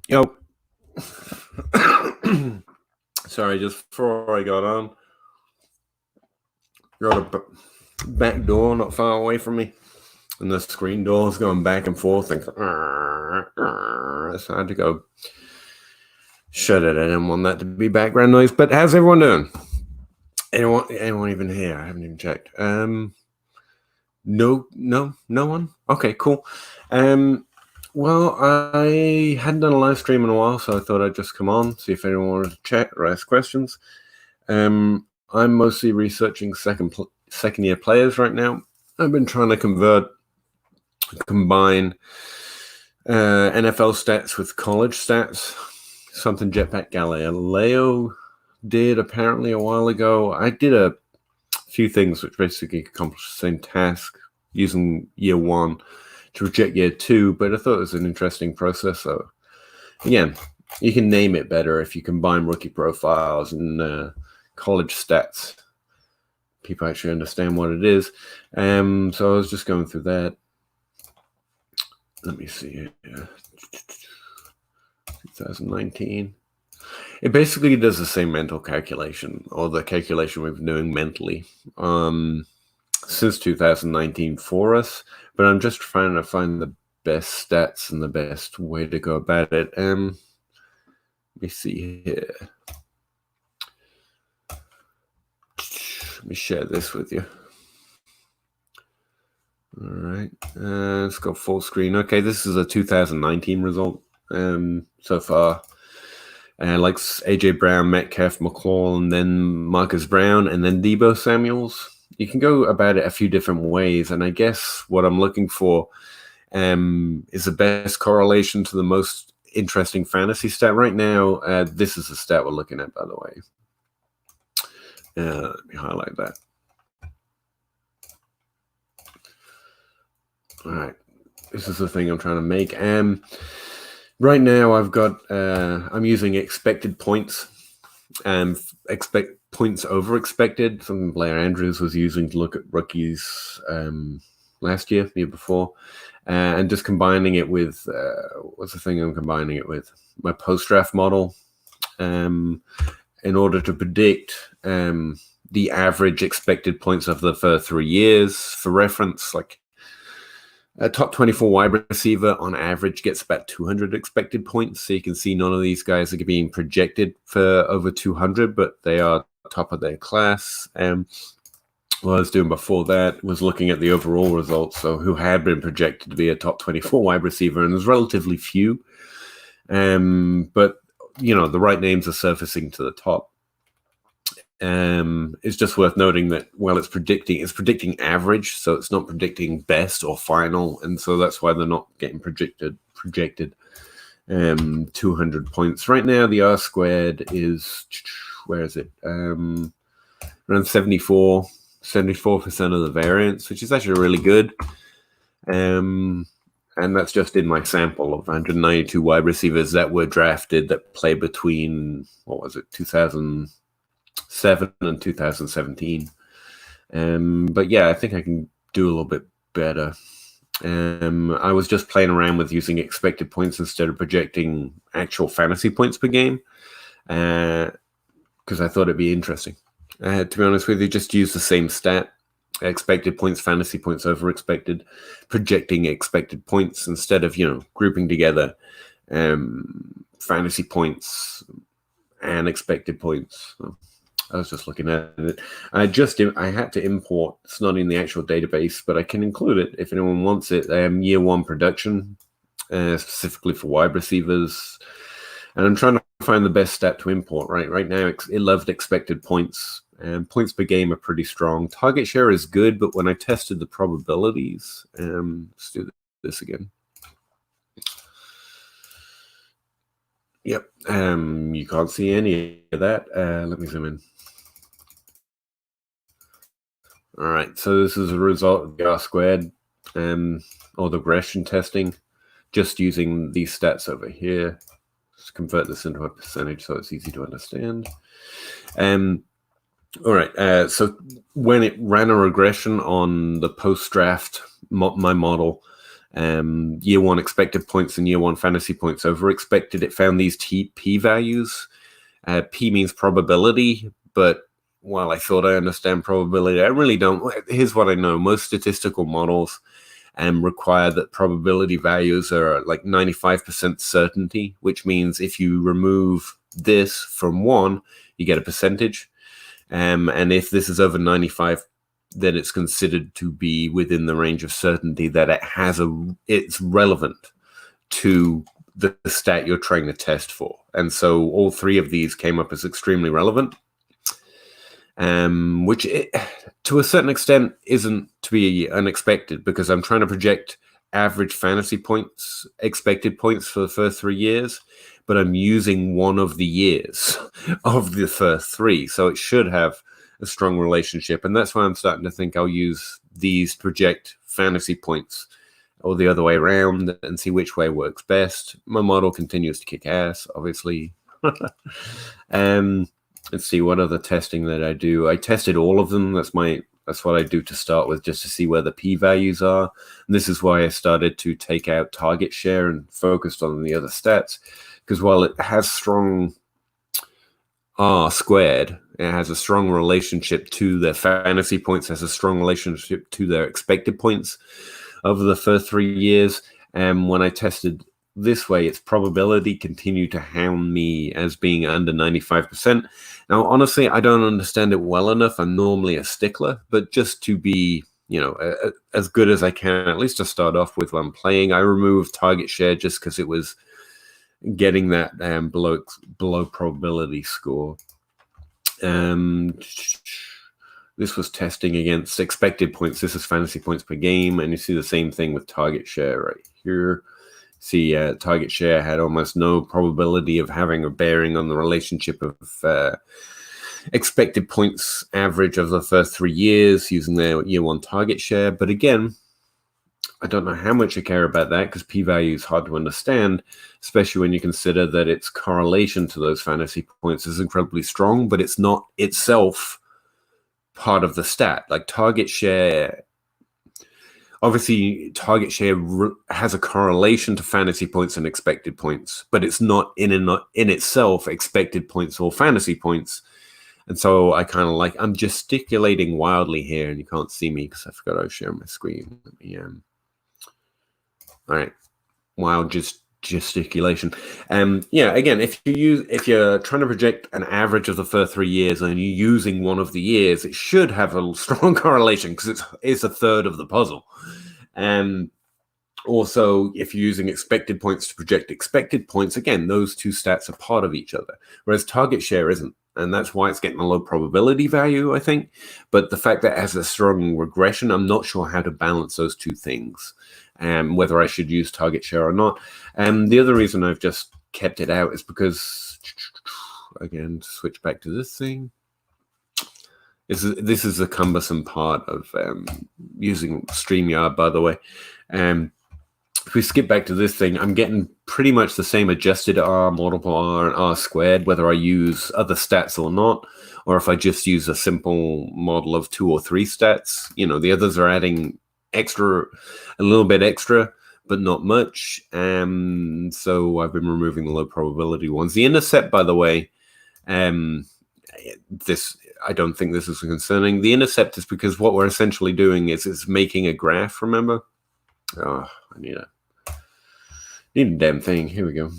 Yo. Sorry, just before I got on, got a back door not far away from me, and the screen door is going back and forth, and so I had to go shut it. I didn't want that to be background noise. But how's everyone doing? Anyone even here? I haven't even checked. No one. Okay, cool. Well, I hadn't done a live stream in a while, so I thought I'd just come on, see if anyone wanted to chat or ask questions. I'm mostly researching second year players right now. I've been trying to combine NFL stats with college stats, something Jetpack Galileo did apparently a while ago. I did a few things which basically accomplished the same task using year one to reject year two, but I thought it was an interesting process. So again, you can name it better if you combine rookie profiles and college stats. People actually understand what it is. So I was just going through that. Let me see here. 2019. It basically does the same mental calculation, or the calculation we've been doing mentally since 2019 for us, but I'm just trying to find the best stats and the best way to go about it. Let me see here. Let me share this with you. All right, let's go full screen. Okay, this is a 2019 result so far. Like AJ Brown, Metcalf, McCall, and then Marcus Brown, and then Deebo Samuels. You can go about it a few different ways, and I guess what I'm looking for is the best correlation to the most interesting fantasy stat right now. This is the stat we're looking at, by the way. Let me highlight that. All right, this is the thing I'm trying to make. Right now, I've got I'm using expected points, expect points over expected. Something Blair Andrews was using to look at rookies last year, year before, and just combining it with what's the thing I'm combining it with? My post-draft model, in order to predict the average expected points of the first 3 years. For reference, like a top 24 wide receiver on average gets about 200 expected points. So you can see none of these guys are being projected for over 200, but they are top of their class. What I was doing before that was looking at the overall results. So who had been projected to be a top 24 wide receiver, and there's relatively few. But, you know, the right names are surfacing to the top. It's just worth noting that, well, it's predicting average, so it's not predicting best or final, and so that's why they're not getting projected 200 points. Right now, the R squared is, where is it? Around 74% of the variance, which is actually really good. And that's just in my sample of 192 wide receivers that were drafted that play between, 2007 and 2017. But yeah, I think I can do a little bit better. I was just playing around with using expected points instead of projecting actual fantasy points per game, because I thought it'd be interesting. To be honest with you, just use the same stat: expected points, fantasy points over expected, projecting expected points instead of, grouping together fantasy points and expected points. So I was just looking at it. I had to import. It's not in the actual database, but I can include it if anyone wants it. Year one production, specifically for wide receivers, and I'm trying to find the best stat to import. Right now, it loved expected points, and points per game are pretty strong. Target share is good, but when I tested the probabilities, let's do this again. Yep, you can't see any of that. Let me zoom in. All right, so this is a result of the R squared, or the regression testing, just using these stats over here. Let's convert this into a percentage so it's easy to understand. All right, so when it ran a regression on the post-draft, my model, year one expected points and year one fantasy points over expected. It found these p values. P means probability, but while I thought I understand probability, I really don't. Here's what I know. Most statistical models require that probability values are like 95% certainty, which means if you remove this from 1, you get a percentage. And if this is over 95, then it's considered to be within the range of certainty that it's relevant to the stat you're trying to test for. And so all three of these came up as extremely relevant, which to a certain extent isn't to be unexpected, because I'm trying to project average fantasy points, expected points for the first 3 years, but I'm using one of the years of the first 3. So it should have a strong relationship. And that's why I'm starting to think I'll use these to project fantasy points, or the other way around, and see which way works best. My model continues to kick ass, obviously. Let's see what other testing that I do. I tested all of them. That's what I do to start with, just to see where the p-values are. And this is why I started to take out target share and focused on the other stats, because while it has strong R squared, it has a strong relationship to their fantasy points, has a strong relationship to their expected points over the first 3 years. And when I tested this way, its probability continued to hound me as being under 95%. Now, honestly, I don't understand it well enough. I'm normally a stickler, but just to be, as good as I can, at least to start off with when I'm playing, I removed target share just because it was getting that below probability score. This was testing against expected points. This is fantasy points per game, and you see the same thing with target share right here. See, target share had almost no probability of having a bearing on the relationship of expected points average of the first 3 years using their year one target share. But again, I don't know how much I care about that, because p-value is hard to understand, especially when you consider that its correlation to those fantasy points is incredibly strong, but it's not itself part of the stat. Like target share, obviously target share has a correlation to fantasy points and expected points, but it's not in itself expected points or fantasy points. And so I kind of I'm gesticulating wildly here, and you can't see me because I forgot I was sharing my screen. Let me, all right, wild gesticulation. Yeah, again, if you're trying to project an average of the first 3 years and you're using one of the years, it should have a strong correlation, because it's a third of the puzzle. And also, if you're using expected points to project expected points, again, those two stats are part of each other, whereas target share isn't. And that's why it's getting a low probability value, I think. But the fact that it has a strong regression, I'm not sure how to balance those two things, whether I should use target share or not. The other reason I've just kept it out is because, again, to switch back to this thing, this is the cumbersome part of using StreamYard, by the way. If we skip back to this thing, I'm getting pretty much the same adjusted R, multiple R, and R squared, whether I use other stats or not, or if I just use a simple model of 2 or 3 stats. The others are adding a little bit extra, but not much. So I've been removing the low probability ones. The intercept, by the way, I don't think this is concerning. The intercept is because what we're essentially doing is making a graph, remember? Oh, I need a damn thing. Here we go.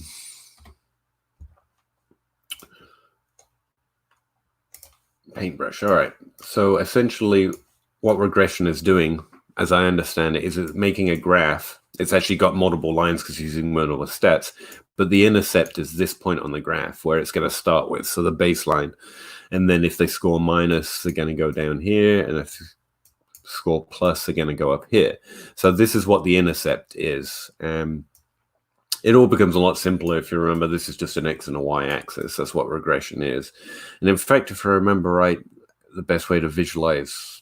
Paintbrush. All right. So essentially what regression is doing, as I understand it, is it's making a graph. It's actually got multiple lines because it's using multiple stats, but the intercept is this point on the graph where it's going to start with. So the baseline. And then if they score minus, they're going to go down here. And if score plus, they're going to go up here. So this is what the intercept is. It all becomes a lot simpler if you remember this is just an X and a Y axis. That's what regression is. And in fact, if I remember right, the best way to visualize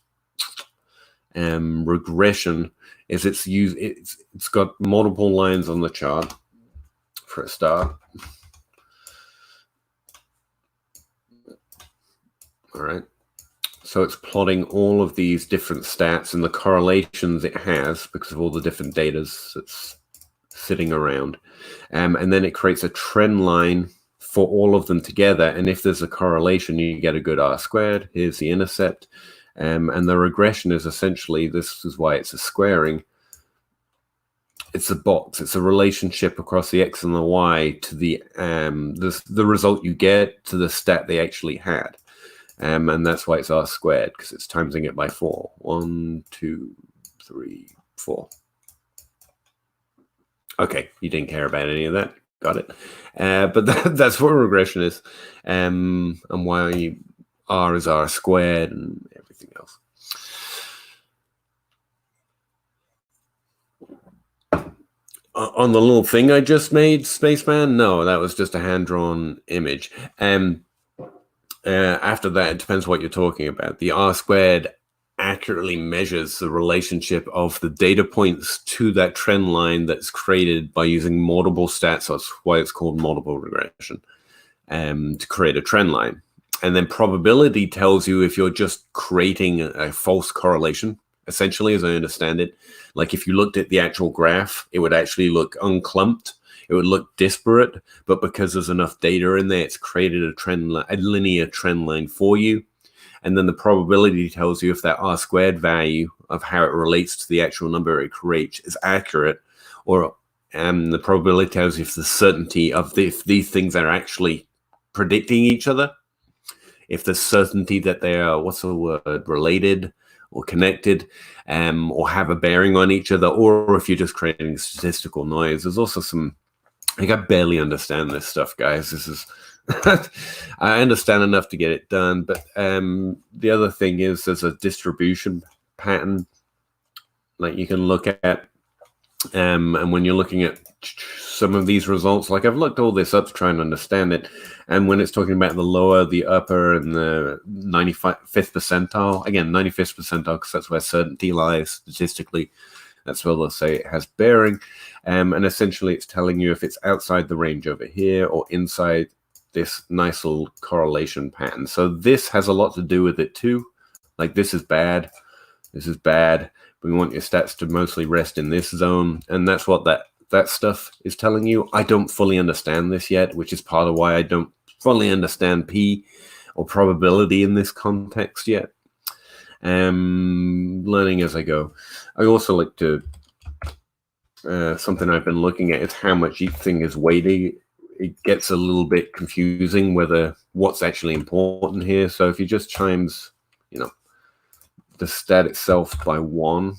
regression is it's got multiple lines on the chart for a start. All right. So it's plotting all of these different stats and the correlations it has because of all the different data that's sitting around. And then it creates a trend line for all of them together. And if there's a correlation, you get a good R squared. Here's the intercept. And the regression is essentially, this is why it's a squaring. It's a box. It's a relationship across the X and the Y to the result you get to the stat they actually had. And that's why it's R squared, because it's timesing it by 4. 1, 2, 3, 4. Okay, you didn't care about any of that. Got it. But that's what regression is, and why R is R squared and everything else. On the little thing I just made, Spaceman, no, that was just a hand-drawn image. After that, it depends what you're talking about. The R squared accurately measures the relationship of the data points to that trend line that's created by using multiple stats. That's why it's called multiple regression, to create a trend line. And then probability tells you if you're just creating a false correlation, essentially, as I understand it. Like if you looked at the actual graph, it would actually look unclumped. It would look disparate, but because there's enough data in there, it's created a linear trend line for you. And then the probability tells you if that R squared value of how it relates to the actual number it creates is accurate, or the probability tells you if the certainty of if these things are actually predicting each other, if the certainty that they are, what's the word, related or connected, or have a bearing on each other, or if you're just creating statistical noise. There's also some, like, I barely understand this stuff, guys. This is, I understand enough to get it done, but the other thing is there's a distribution pattern like you can look at, and when you're looking at some of these results, like I've looked all this up to try and understand it, and when it's talking about the lower, the upper, and the 95th percentile, again, 95th percentile, because that's where certainty lies statistically. That's where they'll say it has bearing, and essentially it's telling you if it's outside the range over here or inside this nice little correlation pattern. So this has a lot to do with it too. Like this is bad, this is bad. We want your stats to mostly rest in this zone, and that's what that stuff is telling you. I don't fully understand this yet, which is part of why I don't fully understand P or probability in this context yet. Learning as I go. I also like to, something I've been looking at is how much each thing is weighted. It gets a little bit confusing whether what's actually important here. So if you just chimes, the stat itself by 1,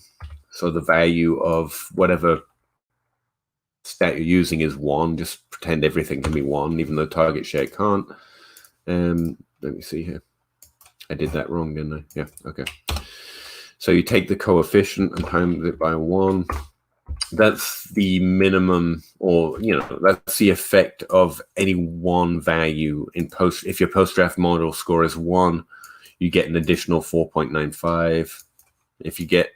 so the value of whatever stat you're using is 1, just pretend everything can be 1, even though target share can't. Let me see here. I did that wrong, didn't I? Yeah, okay. So you take the coefficient and times it by 1. That's the minimum, or that's the effect of any one value in post. If your post-draft model score is 1, you get an additional 4.95. If you get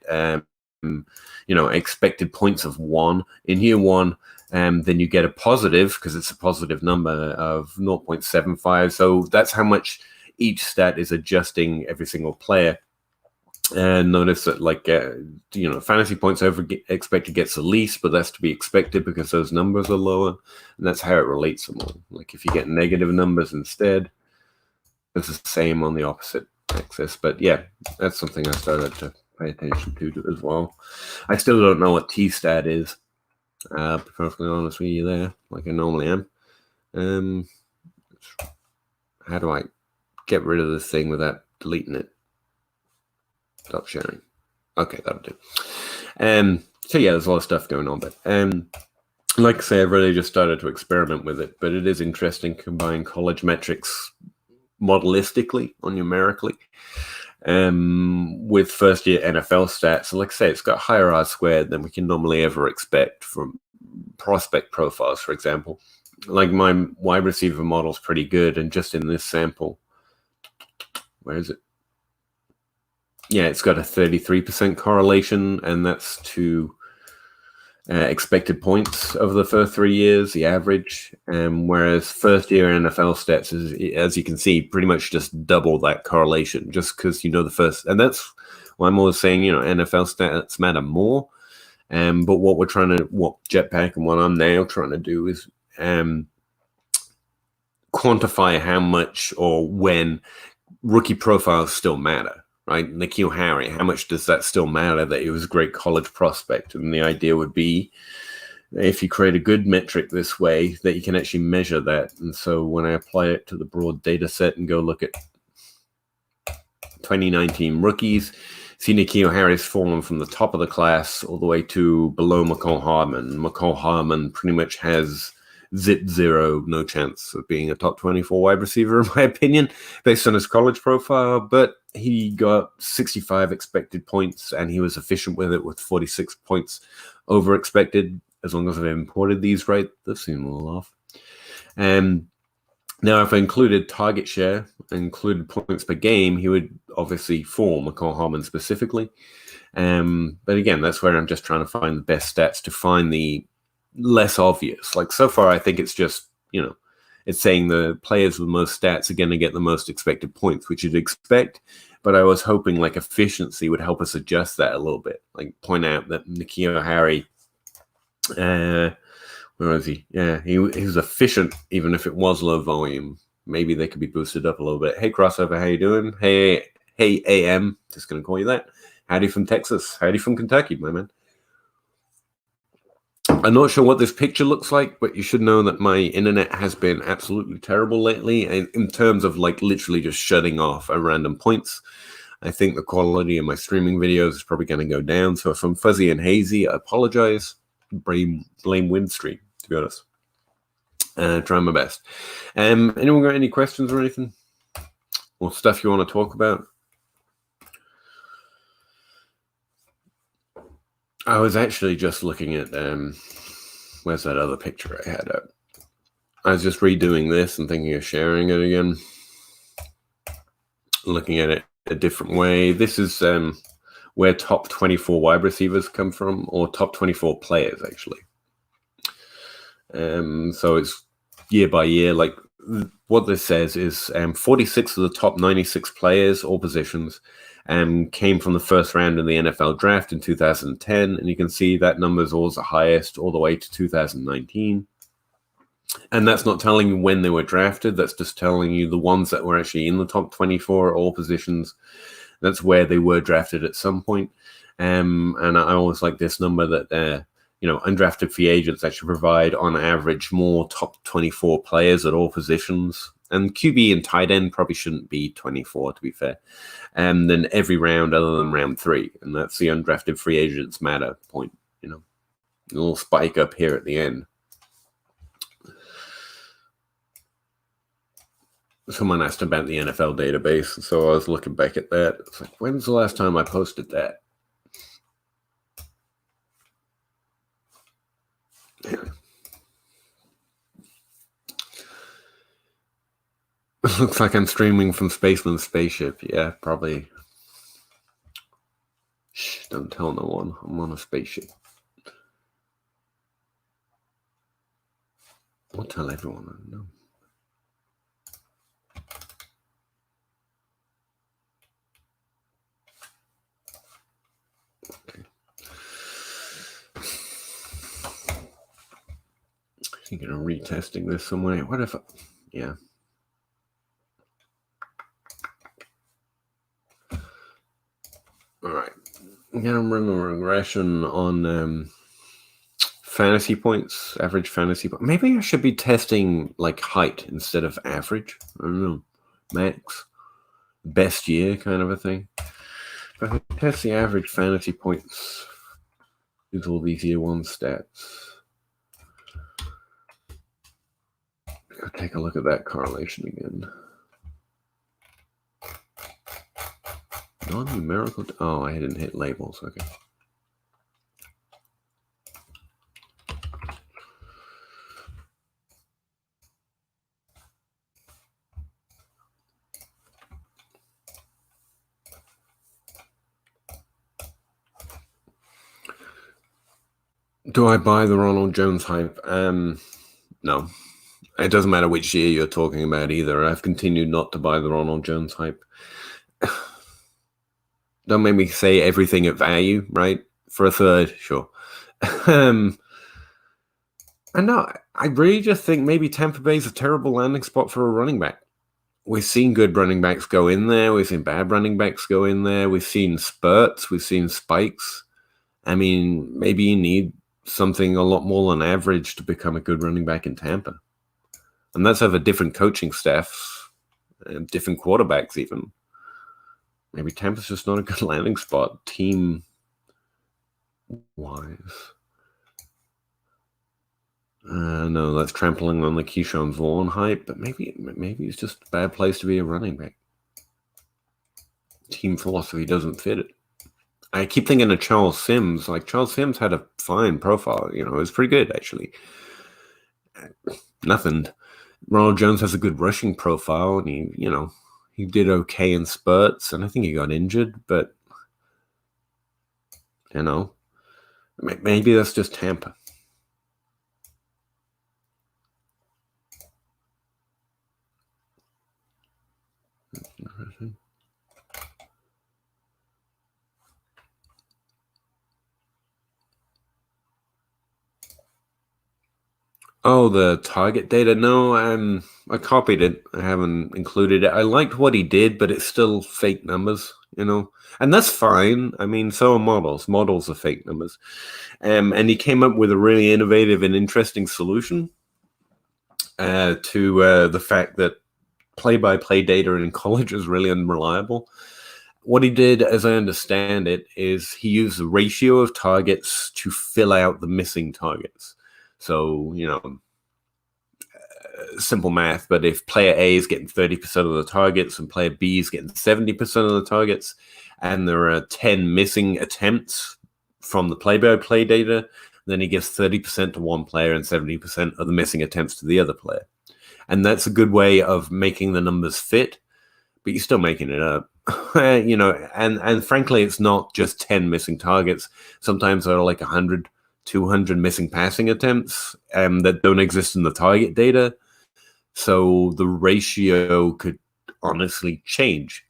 expected points of 1 in year 1, then you get a positive, because it's a positive number, of 0.75. So that's how much each stat is adjusting every single player. And notice that, like, fantasy points over expected gets the least, but that's to be expected because those numbers are lower, and that's how it relates them all. Like, if you get negative numbers instead, it's the same on the opposite axis. But yeah, that's something I started to pay attention to as well. I still don't know what T-stat is, to be perfectly honest with you there, like I normally am. How do I get rid of this thing without deleting it? Stop sharing. Okay, that'll do. So yeah, there's a lot of stuff going on, but like I say, I've really just started to experiment with it, but it is interesting combining college metrics modelistically or numerically with first year NFL stats. And like I say, it's got higher R squared than we can normally ever expect from prospect profiles, for example. Like my wide receiver model's pretty good, and just in this sample, where is it? Yeah, it's got a 33% correlation, and that's to expected points over the first 3 years, the average. Whereas first year NFL stats is, as you can see, pretty much just double that correlation, just because the first, and that's why I'm always saying, NFL stats matter more. But what Jetpack and what I'm now trying to do is quantify how much or when rookie profiles still matter, right? N'Keal Harry, how much does that still matter that he was a great college prospect? And the idea would be, if you create a good metric this way, that you can actually measure that. And so when I apply it to the broad data set and go look at 2019 rookies, see N'Keal Harry's fallen from the top of the class all the way to below Mecole Hardman. Mecole Hardman pretty much has zero, no chance of being a top 24 wide receiver, in my opinion, based on his college profile. But he got 65 expected points, and he was efficient with it with 46 points over expected. As long as I've imported these right, that seemed a little off. Now, if I included target share, included points per game, he would obviously fall, Mecole Hardman specifically. But again, that's where I'm just trying to find the best stats to find the less obvious. Like so far, I think it's just, it's saying the players with the most stats are going to get the most expected points, which you'd expect. But I was hoping like efficiency would help us adjust that a little bit. Like point out that N'Keal Harry, where was he? Yeah, he was efficient, even if it was low volume. Maybe they could be boosted up a little bit. Hey, Crossover, how you doing? Hey, AM, just going to call you that. Howdy from Texas. Howdy from Kentucky, my man. I'm not sure what this picture looks like, but you should know that my internet has been absolutely terrible lately in terms of like literally just shutting off at random points. I think the quality of my streaming videos is probably going to go down. So if I'm fuzzy and hazy, I apologize. Blame Windstream, to be honest. Trying my best. Anyone got any questions or anything? Or stuff you want to talk about? I was actually just looking at where's that other picture I had up? I was just redoing this and thinking of sharing it again. Looking at it a different way. This is where top 24 wide receivers come from, or top 24 players, actually. So it's year by year. Like what this says is 46 of the top 96 players, all positions, came from the first round in the NFL draft in 2010. And you can see that number is always the highest all the way to 2019. And that's not telling you when they were drafted. That's just telling you the ones that were actually in the top 24, all positions. That's where they were drafted at some point. And I always like this number that, undrafted free agents actually provide on average more top 24 players at all positions. And QB and tight end probably shouldn't be 24, to be fair, than every round other than round 3. And that's the undrafted free agents matter point, a little spike up here at the end. Someone asked about the NFL database, so I was looking back at that. It's like, when's the last time I posted that? Yeah. Looks like I'm streaming from Spaceman's spaceship. Yeah, probably. Shh, don't tell no one. I'm on a spaceship. I'll tell everyone I know. Okay. Thinking of retesting this somewhere. What if yeah. All right. I'm going to run a regression on fantasy points, average fantasy points. Maybe I should be testing like height instead of average. I don't know. Max. Best year kind of a thing. If I test the average fantasy points, use all these year 1 stats. I'll take a look at that correlation again. Non-numerical. Oh, I didn't hit labels. Okay. Do I buy the Ronald Jones hype? No. It doesn't matter which year you're talking about either. I've continued not to buy the Ronald Jones hype. Don't make me say everything at value, right? For a third, sure. And no, I really just think maybe Tampa Bay is a terrible landing spot for a running back. We've seen good running backs go in there. We've seen bad running backs go in there. We've seen spurts. We've seen spikes. I mean, maybe you need something a lot more than average to become a good running back in Tampa. And that's over different coaching staffs and different quarterbacks even. Maybe Tampa's just not a good landing spot team-wise. No, that's trampling on the Keyshawn Vaughn hype, but maybe it's just a bad place to be a running back. Team philosophy doesn't fit it. I keep thinking of Charles Sims. Like, Charles Sims had a fine profile. You know, it was pretty good, actually. Nothing. Ronald Jones has a good rushing profile, and he did okay in spurts, and I think he got injured, but, maybe that's just Tampa. Oh, the target data? No, I copied it. I haven't included it. I liked what he did, but it's still fake numbers, and that's fine. I mean, so are models. Models are fake numbers. And he came up with a really innovative and interesting solution to the fact that play-by-play data in college is really unreliable. What he did, as I understand it, is he used the ratio of targets to fill out the missing targets. So, simple math, but if player A is getting 30% of the targets and player B is getting 70% of the targets, and there are 10 missing attempts from the play-by-play data, then he gives 30% to one player and 70% of the missing attempts to the other player. And that's a good way of making the numbers fit, but you're still making it up. And frankly, it's not just 10 missing targets. Sometimes there are like 100, 200 missing passing attempts that don't exist in the target data. So the ratio could honestly change.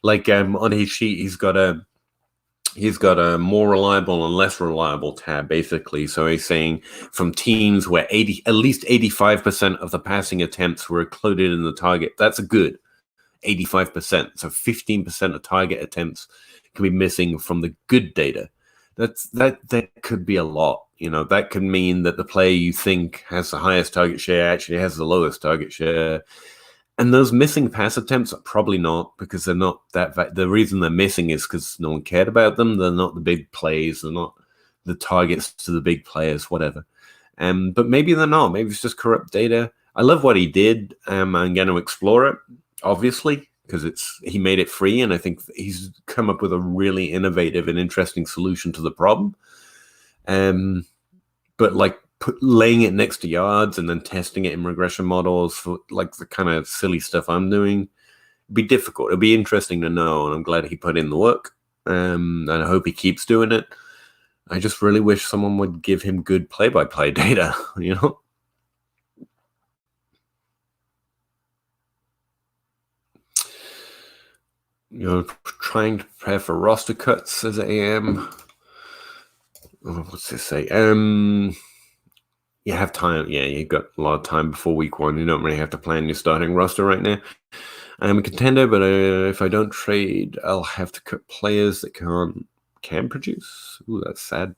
Like on his sheet, he's got a more reliable and less reliable tab, basically. So he's saying from teams where at least 85% of the passing attempts were included in the target. That's a good 85%. So 15% of target attempts can be missing from the good data. That could be a lot. That could mean that the player you think has the highest target share actually has the lowest target share. And those missing pass attempts are probably not, because they're not the reason they're missing is because no one cared about them. They're not the big plays. They're not the targets to the big players, whatever. But maybe they're not. Maybe it's just corrupt data. I love what he did. I'm going to explore it, obviously, because he made it free, and I think he's come up with a really innovative and interesting solution to the problem. But like laying it next to yards and then testing it in regression models for like the kind of silly stuff I'm doing, it'd be difficult. It'd be interesting to know, and I'm glad he put in the work. And I hope he keeps doing it. I just really wish someone would give him good play-by-play data, You're trying to prepare for roster cuts as AM. What's this say? You have time. Yeah, you've got a lot of time before week 1. You don't really have to plan your starting roster right now. I'm a contender, but if I don't trade, I'll have to cut players that can produce. Ooh, that's sad.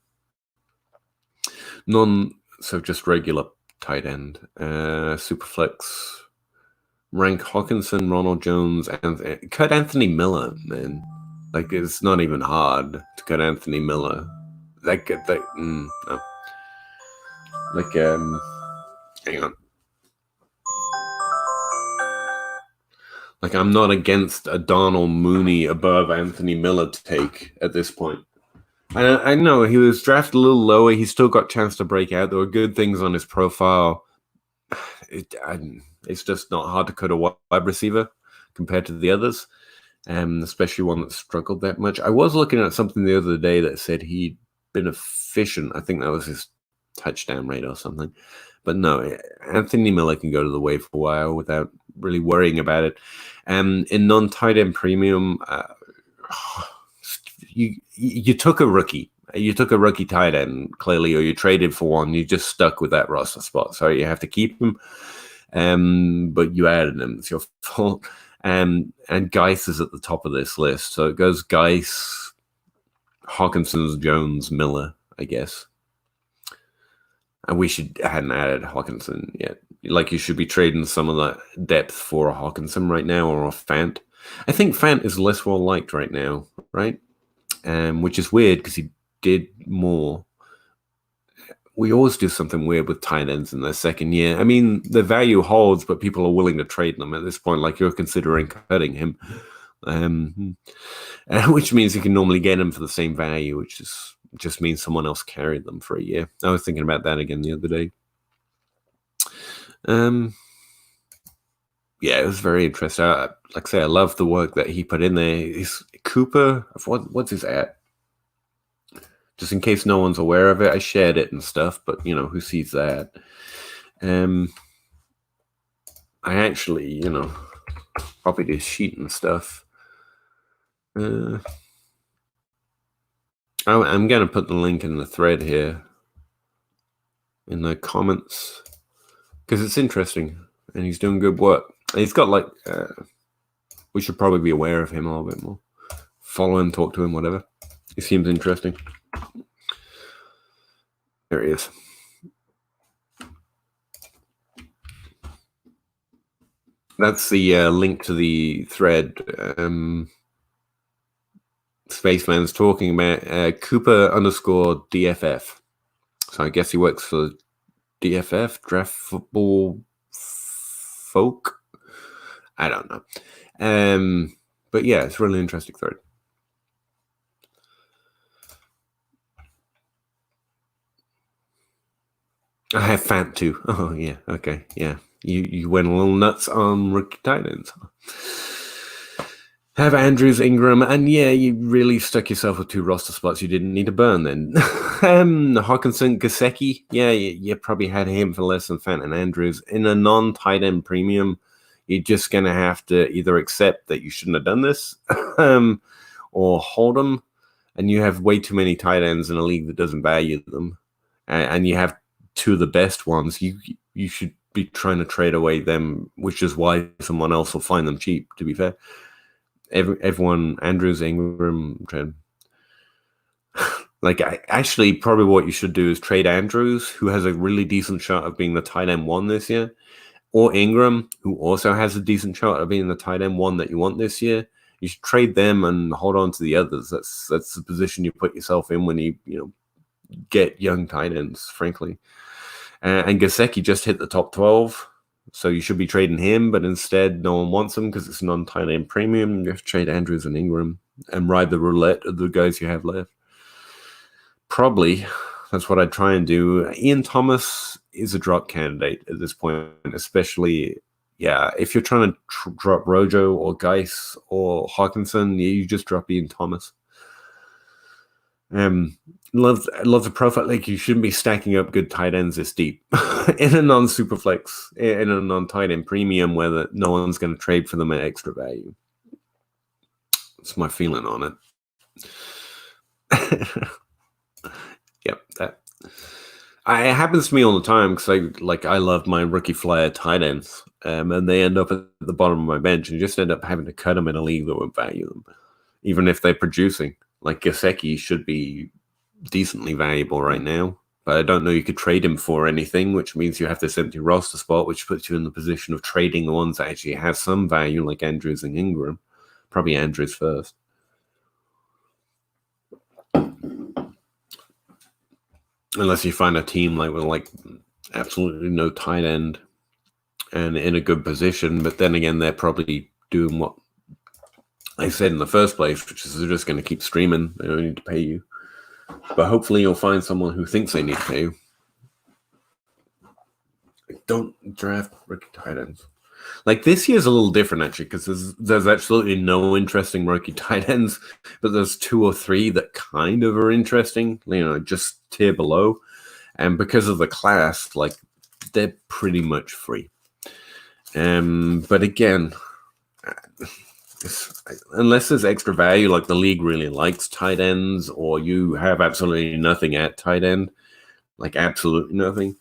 So just regular tight end. Superflex. Rank Hawkinson, Ronald Jones, and cut Anthony Miller, man. Like, it's not even hard to cut Anthony Miller. No. Like, hang on. Like, I'm not against a Darnell Mooney above Anthony Miller take at this point. I know he was drafted a little lower. He still got a chance to break out. There were good things on his profile. It's just not hard to cut a wide receiver compared to the others, especially one that struggled that much. I was looking at something the other day that said he'd been efficient. I think that was his touchdown rate or something. But no, Anthony Miller can go to the waiver wire without really worrying about it. And in non-tight end premium, you took a rookie. You took a rookie tight end, clearly, or you traded for one. You just stuck with that roster spot. So you have to keep him. But you added him. It's your fault. And Geis is at the top of this list. So it goes Geis, Hawkinson, Jones, Miller, I guess. And we hadn't added Hawkinson yet. Like, you should be trading some of that depth for a Hawkinson right now, or a Fant. I think Fant is less well liked right now, right? Which is weird because he did more. We always do something weird with tight ends in their second year. I mean, the value holds, but people are willing to trade them at this point. Like, you're considering cutting him, which means you can normally get him for the same value, which just means someone else carried them for a year. I was thinking about that again the other day. Yeah, it was very interesting. Like I say, I love the work that he put in there. Is Cooper, what's his at? Just in case no one's aware of it, I shared it and stuff, but who sees that? I actually, copied his sheet and stuff. I'm going to put the link in the thread here in the comments because it's interesting and he's doing good work. And he's got we should probably be aware of him a little bit more. Follow him, talk to him, whatever. He seems interesting. There he is. That's the link to the thread. Spaceman's talking about Cooper _ DFF. So I guess he works for DFF, Draft Football Folk. I don't know. But yeah, it's a really interesting thread. I have Fant too. Oh yeah, okay, yeah. You went a little nuts on rookie tight ends. Have Andrews, Ingram, and yeah, you really stuck yourself with 2 roster spots you didn't need to burn then. Hawkinson, Gesicki, yeah, you probably had him for less than Fant and Andrews. In a non-tight end premium, you're just going to have to either accept that you shouldn't have done this or hold them, and you have way too many tight ends in a league that doesn't value them, and you have 2 of the best ones. You should be trying to trade away them, which is why someone else will find them cheap, to be fair. Everyone, Andrews, Ingram, trade. Actually, probably what you should do is trade Andrews, who has a really decent shot of being the tight end 1 this year, or Ingram, who also has a decent shot of being the tight end 1 that you want this year. You should trade them and hold on to the others. That's the position you put yourself in when you get young tight ends, frankly. And Gesicki just hit the top 12. So you should be trading him, but instead no one wants him because it's non-tight end premium. You have to trade Andrews and Ingram and ride the roulette of the guys you have left. Probably that's what I'd try and do. Ian Thomas is a drop candidate at this point, especially, if you're trying to drop Rojo or Geis or Hawkinson, you just drop Ian Thomas. Love the profile. Like, you shouldn't be stacking up good tight ends this deep in a non-super flex, in a non-tight end premium where no one's going to trade for them at extra value. That's my feeling on it. Yep, that it happens to me all the time because I love my rookie flyer tight ends, and they end up at the bottom of my bench and just end up having to cut them in a league that would value them, even if they're producing. Like Gesicki should be decently valuable right now, but I don't know you could trade him for anything, which means you have this empty roster spot, which puts you in the position of trading the ones that actually have some value, like Andrews and Ingram. Probably Andrews first. Unless you find a team with absolutely no tight end and in a good position, but then again, they're probably doing what I said in the first place, which is they're just going to keep streaming. They don't need to pay you. But hopefully you'll find someone who thinks they need to pay you. Don't draft rookie tight ends. Like this year's a little different actually because there's absolutely no interesting rookie tight ends, but there's 2 or 3 that kind of are interesting. Just tier below, and because of the class, like they're pretty much free. But again, unless there's extra value, like the league really likes tight ends, or you have absolutely nothing at tight end, like absolutely nothing.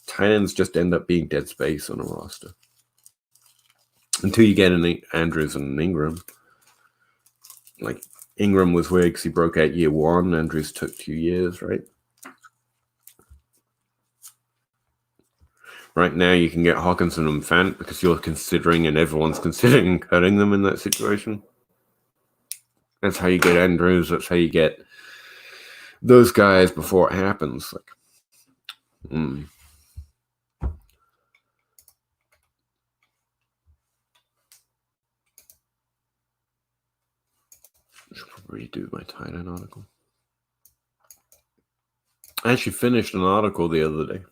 Tight ends just end up being dead space on a roster until you get an Andrews and an Ingram. Like Ingram was weird because he broke out year 1. Andrews took 2 years, right? Right now, you can get Hawkinson and Fant because you're considering, and everyone's considering cutting them in that situation. That's how you get Andrews. That's how you get those guys before it happens. I should probably redo my tight end article. I actually finished an article the other day.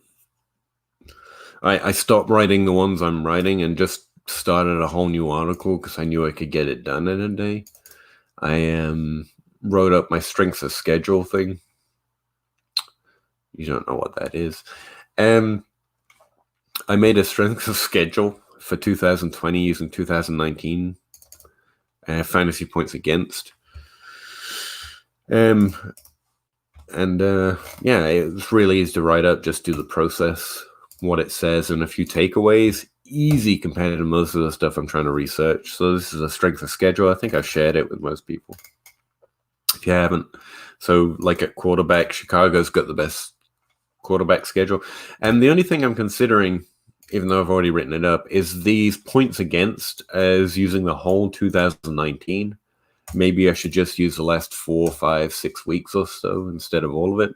I stopped writing the ones I'm writing and just started a whole new article because I knew I could get it done in a day. I wrote up my strengths of schedule thing. You don't know what that is. I made a strengths of schedule for 2020 using 2019 fantasy points against. Yeah, it's really easy to write up. Just do the process, what it says, and a few takeaways. Easy compared to most of the stuff I'm trying to research. So this is a strength of schedule. I think I've shared it with most people. If you haven't, so like at quarterback, Chicago's got the best quarterback schedule. And the only thing I'm considering, even though I've already written it up, is these points against as using the whole 2019. Maybe I should just use the last 4, 5, 6 weeks or so instead of all of it.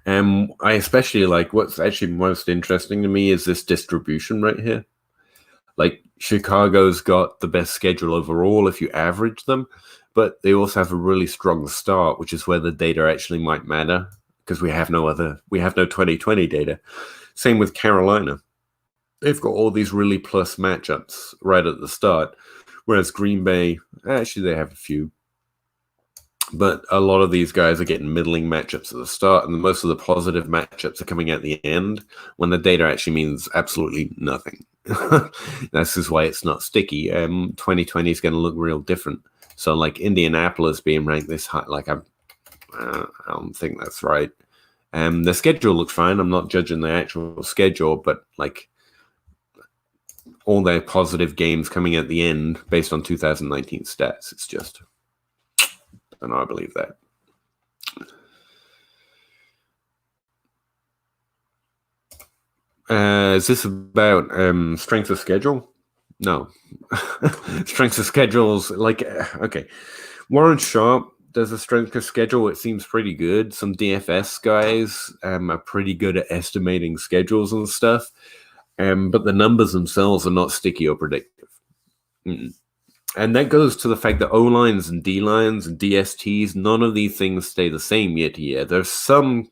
I especially like what's actually most interesting to me is this distribution right here. Like Chicago's got the best schedule overall if you average them, but they also have a really strong start, which is where the data actually might matter because we have no 2020 data. Same with Carolina. They've got all these really plus matchups right at the start, whereas Green Bay, actually they have a few. But a lot of these guys are getting middling matchups at the start, and most of the positive matchups are coming at the end when the data actually means absolutely nothing. This is why it's not sticky. 2020 is going to look real different. So, like Indianapolis being ranked this high, like I don't think that's right. The schedule looks fine. I'm not judging the actual schedule, but like all their positive games coming at the end based on 2019 stats, it's just. And I believe that. Is this about strength of schedule? No. Strength of schedules, like, okay. Warren Sharp does a strength of schedule. It seems pretty good. Some DFS guys are pretty good at estimating schedules and stuff. But the numbers themselves are not sticky or predictive. And that goes to the fact that O-lines and D-lines and DSTs, none of these things stay the same year to year. There's some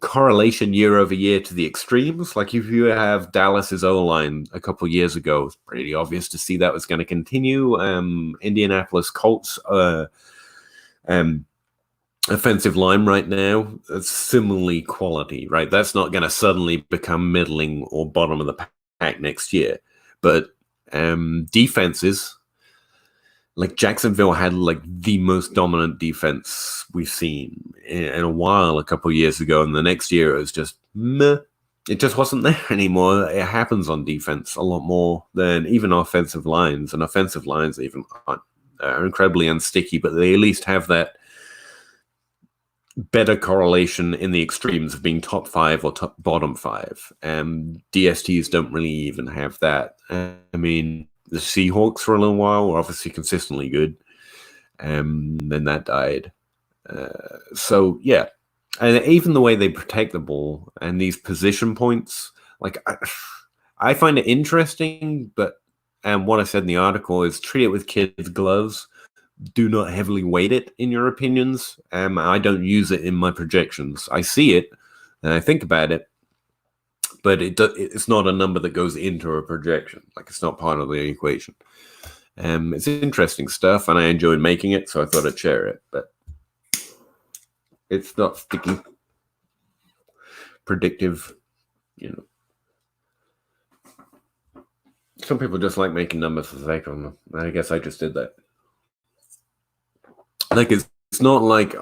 correlation year over year to the extremes. Like if you have Dallas's O-line a couple of years ago, it's pretty obvious to see that was going to continue. Indianapolis Colts offensive line right now, it's similarly quality, right? That's not going to suddenly become middling or bottom of the pack next year. But defenses, like Jacksonville had like the most dominant defense we've seen in a while a couple of years ago, and the next year it was just meh. It just wasn't there anymore. It happens on defense a lot more than even offensive lines, and offensive lines even are incredibly unsticky, but they at least have that better correlation in the extremes of being top 5 or bottom 5. DSTs don't really even have that. I mean, the Seahawks for a little while were obviously consistently good. Then that died. So, yeah. And even the way they protect the ball and these position points, like I find it interesting, but what I said in the article is treat it with kids' gloves. Do not heavily weight it in your opinions. I don't use it in my projections. I see it and I think about it, but it's not a number that goes into a projection. Like, it's not part of the equation. It's interesting stuff, and I enjoyed making it, so I thought I'd share it. But it's not sticky, predictive, Some people just like making numbers for the sake of them. I guess I just did that. Like, it's not like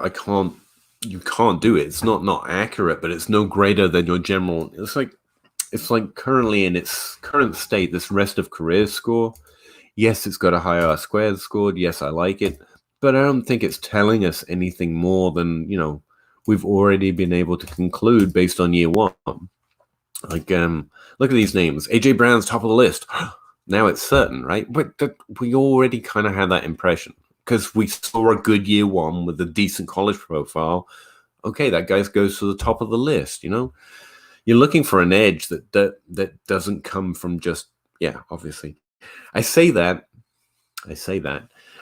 you can't do it. It's not accurate, but it's no greater than your general. It's like currently in its current state, this rest of career score. Yes, it's got a high R squared scored. Yes, I like it, but I don't think it's telling us anything more than, we've already been able to conclude based on year one. Like, look at these names. AJ Brown's top of the list. Now it's certain, right? But we already kind of had that impression because we saw a good year one with a decent college profile. Okay, that guy goes to the top of the list. You're looking for an edge that doesn't come from just, obviously. I say that,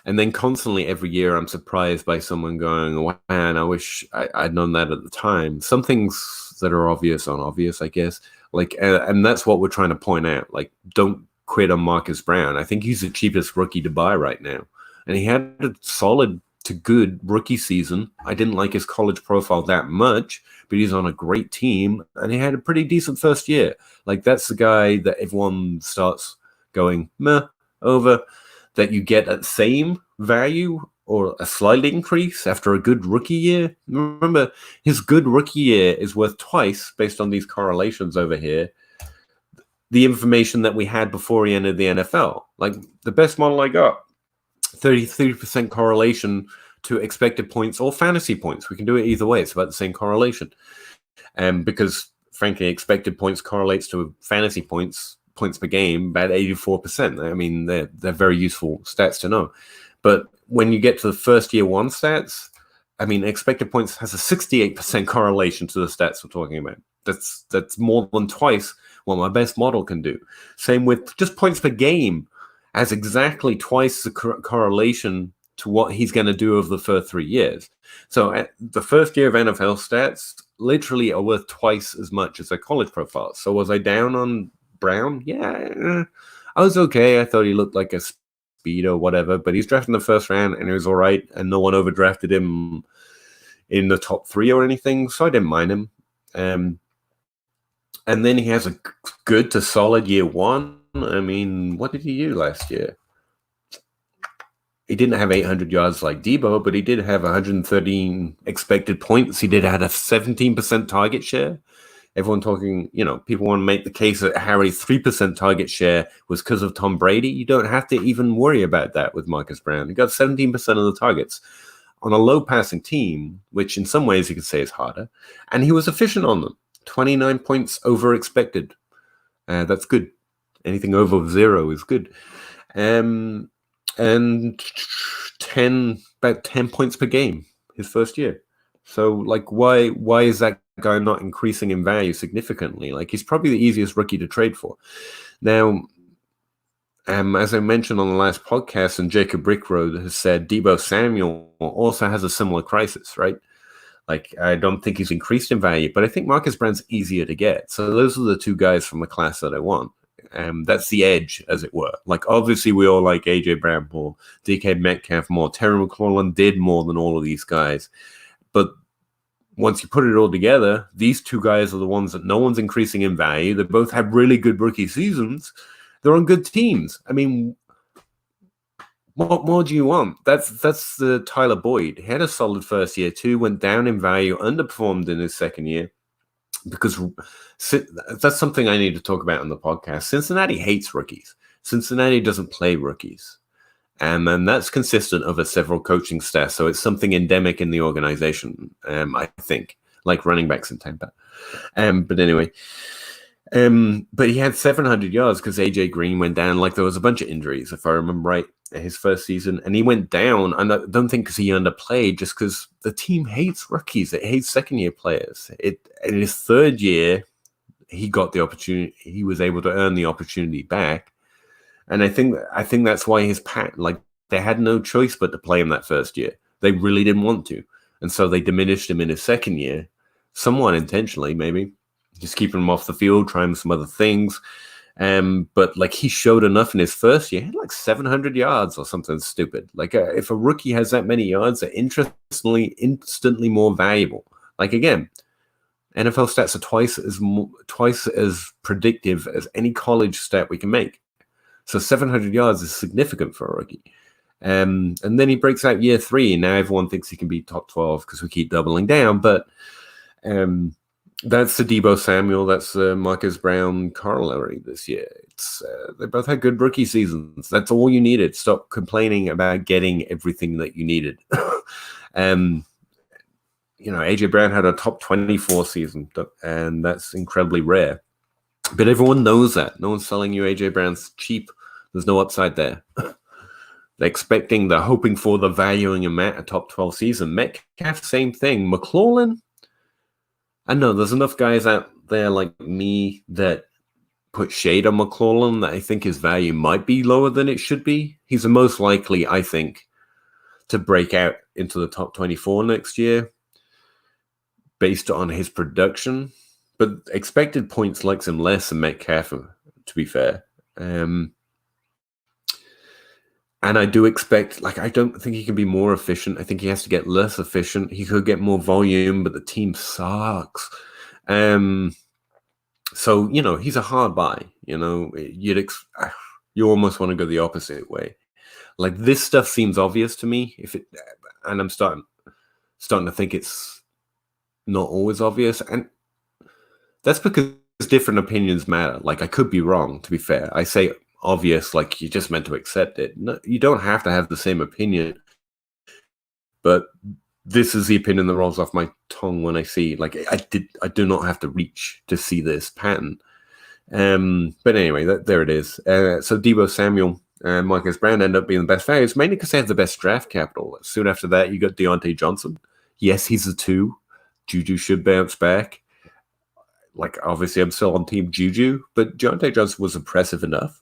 and then constantly every year I'm surprised by someone going, "Oh, man, I wish I'd known that at the time." Some things that are obvious aren't obvious, I guess. Like, and that's what we're trying to point out. Like, don't quit on Marcus Brown. I think he's the cheapest rookie to buy right now, and he had a solid to good rookie season. I didn't like his college profile that much, but he's on a great team, and he had a pretty decent first year. Like, that's the guy that everyone starts going meh over, that you get at same value or a slight increase after a good rookie year. Remember, his good rookie year is worth twice, based on these correlations over here, the information that we had before he entered the NFL. Like, the best model I got, 33% correlation to expected points or fantasy points. We can do it either way. It's about the same correlation. Because, frankly, expected points correlates to fantasy points per game, about 84%. I mean, they're very useful stats to know. But when you get to the first year one stats, I mean, expected points has a 68% correlation to the stats we're talking about. That's more than twice what my best model can do. Same with just points per game, has exactly twice the correlation to what he's going to do over the first 3 years. So the first year of NFL stats literally are worth twice as much as their college profiles. So was I down on Brown? Yeah, I was okay. I thought he looked like a speed or whatever, but he's drafted in the first round and he was all right, and no one overdrafted him in the top 3 or anything, so I didn't mind him. And then he has a good to solid year one. I mean, what did he do last year? He didn't have 800 yards like Debo, but he did have 113 expected points. He did have a 17% target share. Everyone talking, people want to make the case that Harry's 3% target share was because of Tom Brady. You don't have to even worry about that with Marcus Brown. He got 17% of the targets on a low passing team, which in some ways you could say is harder. And he was efficient on them. 29 points over expected. That's good. Anything over 0 is good. And about 10 points per game his first year. So, like, why is that guy not increasing in value significantly? Like, he's probably the easiest rookie to trade for. Now, as I mentioned on the last podcast, and Jacob Brickroad has said, Debo Samuel also has a similar crisis, right? Like, I don't think he's increased in value, but I think Marcus Brown's easier to get. So those are the two guys from the class that I want. That's the edge, as it were. Like, obviously, we all like AJ Brown more, DK Metcalf more, Terry McLaurin did more than all of these guys. But once you put it all together, these two guys are the ones that no one's increasing in value. They both have really good rookie seasons. They're on good teams. I mean, what more do you want? That's the Tyler Boyd. He had a solid first year too, went down in value, underperformed in his second year. Because that's something I need to talk about on the podcast. Cincinnati hates rookies. Cincinnati doesn't play rookies. And that's consistent over several coaching staffs. So it's something endemic in the organization, I think, like running backs in Tampa. But anyway, but he had 700 yards because AJ Green went down. Like, there was a bunch of injuries, if I remember right, his first season. And he went down, and I don't think because he underplayed, just because the team hates rookies. It hates second-year players. In his third year, he got the opportunity. He was able to earn the opportunity back. And I think that's why his like, they had no choice but to play him that first year. They really didn't want to. And so they diminished him in his second year, somewhat intentionally, maybe. just keeping him off the field, trying some other things. But like he showed enough in his first year, he had like 700 yards or something stupid. Like if a rookie has that many yards, they're instantly more valuable. Like again, NFL stats are twice as predictive as any college stat we can make. So 700 yards is significant for a rookie. And then he breaks out year 3, and now everyone thinks he can be top 12 because we keep doubling down. But that's the Deebo Samuel, that's the Marcus Brown corollary this year. They both had good rookie seasons. That's all you needed. Stop complaining about getting everything that you needed. AJ Brown had a top 24 season, and that's incredibly rare. But everyone knows that. No one's selling you AJ Brown's cheap. There's no upside there. They're hoping for, the valuing him at a top 12 season. Metcalf, same thing. McLaurin, I know there's enough guys out there like me that put shade on McLaurin that I think his value might be lower than it should be. He's the most likely, I think, to break out into the top 24 next year based on his production. But expected points likes him less than Metcalf, to be fair. And I do expect, I don't think he can be more efficient. I think he has to get less efficient. He could get more volume, but the team sucks. So, he's a hard buy. You almost want to go the opposite way. Like, this stuff seems obvious to me. And I'm starting to think it's not always obvious. And that's because different opinions matter. Like, I could be wrong, to be fair. I say obvious, like you just meant to accept it. No, you don't have to have the same opinion, but this is the opinion that rolls off my tongue when I see, like, I do not have to reach to see this pattern. But anyway, there it is. So Deebo Samuel and Marcus Brown end up being the best values, mainly because they have the best draft capital. Soon after that, you got Deontay Johnson. Yes, he's a 2. Juju should bounce back. Like, obviously, I'm still on team Juju, but Deontay Johnson was impressive enough.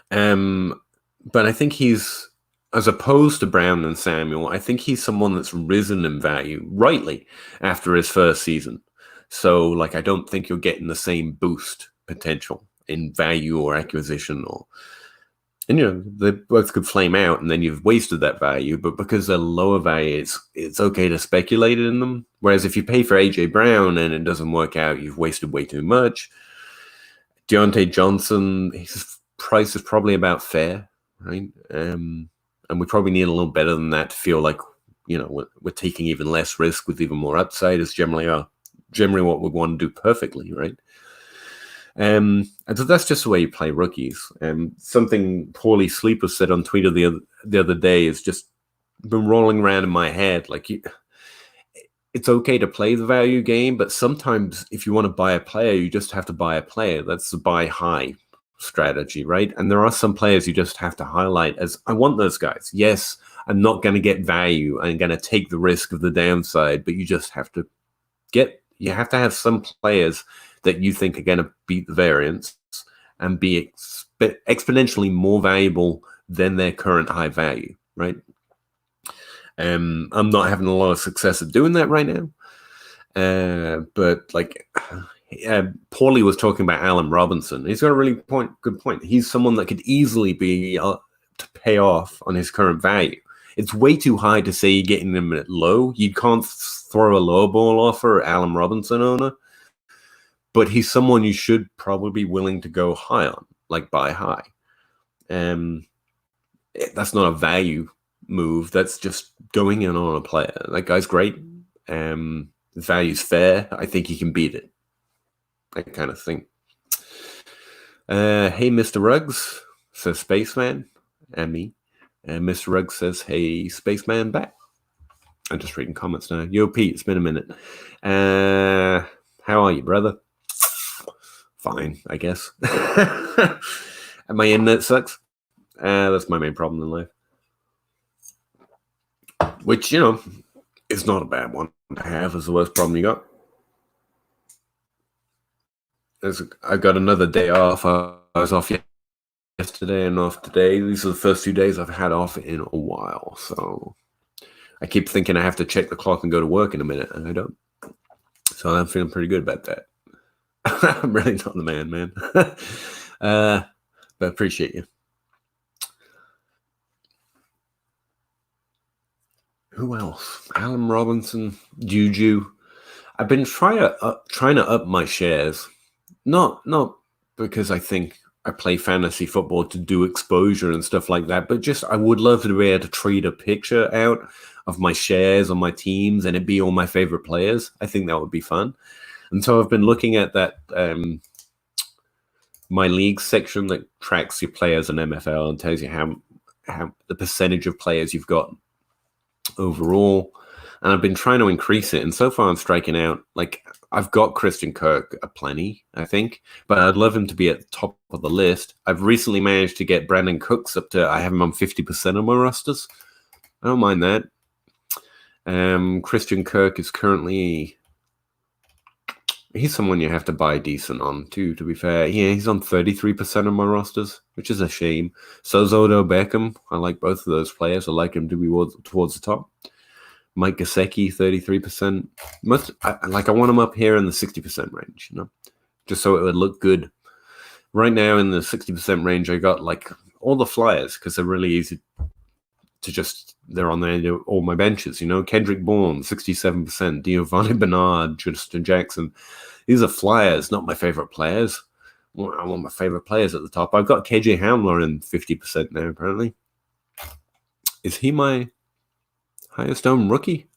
But I think he's, as opposed to Brown and Samuel, I think he's someone that's risen in value rightly after his first season. So, like, I don't think you're getting the same boost potential in value or acquisition, they both could flame out and then you've wasted that value. But because they're lower value, it's okay to speculate in them. Whereas if you pay for AJ Brown and it doesn't work out, you've wasted way too much. Deontay Johnson, his price is probably about fair, right? And we probably need a little better than that to feel like, we're taking even less risk with even more upside, is generally what we want to do perfectly, right? And so that's just the way you play rookies. Something Paulie Sleeper said on Twitter the other day is just been rolling around in my head. Like, it's okay to play the value game, but sometimes if you want to buy a player, you just have to buy a player. That's the buy high strategy, right? And there are some players you just have to highlight as, I want those guys. Yes, I'm not going to get value. I'm going to take the risk of the downside, but you just have to have some players that you think are going to beat the variance and be exponentially more valuable than their current high value, right? I'm not having a lot of success at doing that right now. But like, Paulie was talking about Allen Robinson. He's got a really good point. He's someone that could easily be to pay off on his current value. It's way too high to say you're getting them at low. You can't throw a low ball offer at Allen Robinson owner. But he's someone you should probably be willing to go high on, like buy high. That's not a value move. That's just going in on a player. That guy's great. His value's fair. I think he can beat it. That kind of thing. Hey, Mr. Ruggs, says Spaceman, and me. And Mr. Ruggs says, hey, Spaceman back. I'm just reading comments now. Yo, Pete, it's been a minute. How are you, brother? Fine, I guess. And my internet sucks. That's my main problem in life. Which, is not a bad one to have. Is the worst problem you got. I got another day off. I was off yesterday and off today. These are the first 2 days I've had off in a while. So I keep thinking I have to check the clock and go to work in a minute, and I don't. So I'm feeling pretty good about that. I'm really not the man. But appreciate you. Who else? Allen Robinson, Juju. I've been trying to up my shares. Not because I think I play fantasy football to do exposure and stuff like that, but just I would love to be able to trade a picture out of my shares on my teams and it be all my favorite players. I think that would be fun. And so I've been looking at that my league section that tracks your players in MFL and tells you how the percentage of players you've got overall. And I've been trying to increase it. And so far I'm striking out. Like, I've got Christian Kirk plenty, I think, but I'd love him to be at the top of the list. I've recently managed to get Brandon Cooks up to, I have him on 50% of my rosters. I don't mind that. Christian Kirk is currently, he's someone you have to buy decent on too, to be fair. Yeah, he's on 33% of my rosters, which is a shame. So's Odell Beckham. I like both of those players. I like him to be towards the top. Mike Gesicki, 33%. I want him up here in the 60% range, just so it would look good. Right now in the 60% range, I got like all the flyers because they're really easy to just, they're on there, all my benches, Kendrick Bourne, 67%, Giovanni Bernard, Justin Jackson. These are flyers, not my favorite players. I want my favorite players at the top. I've got KJ Hamler in 50% now, apparently. Is he my highest owned rookie?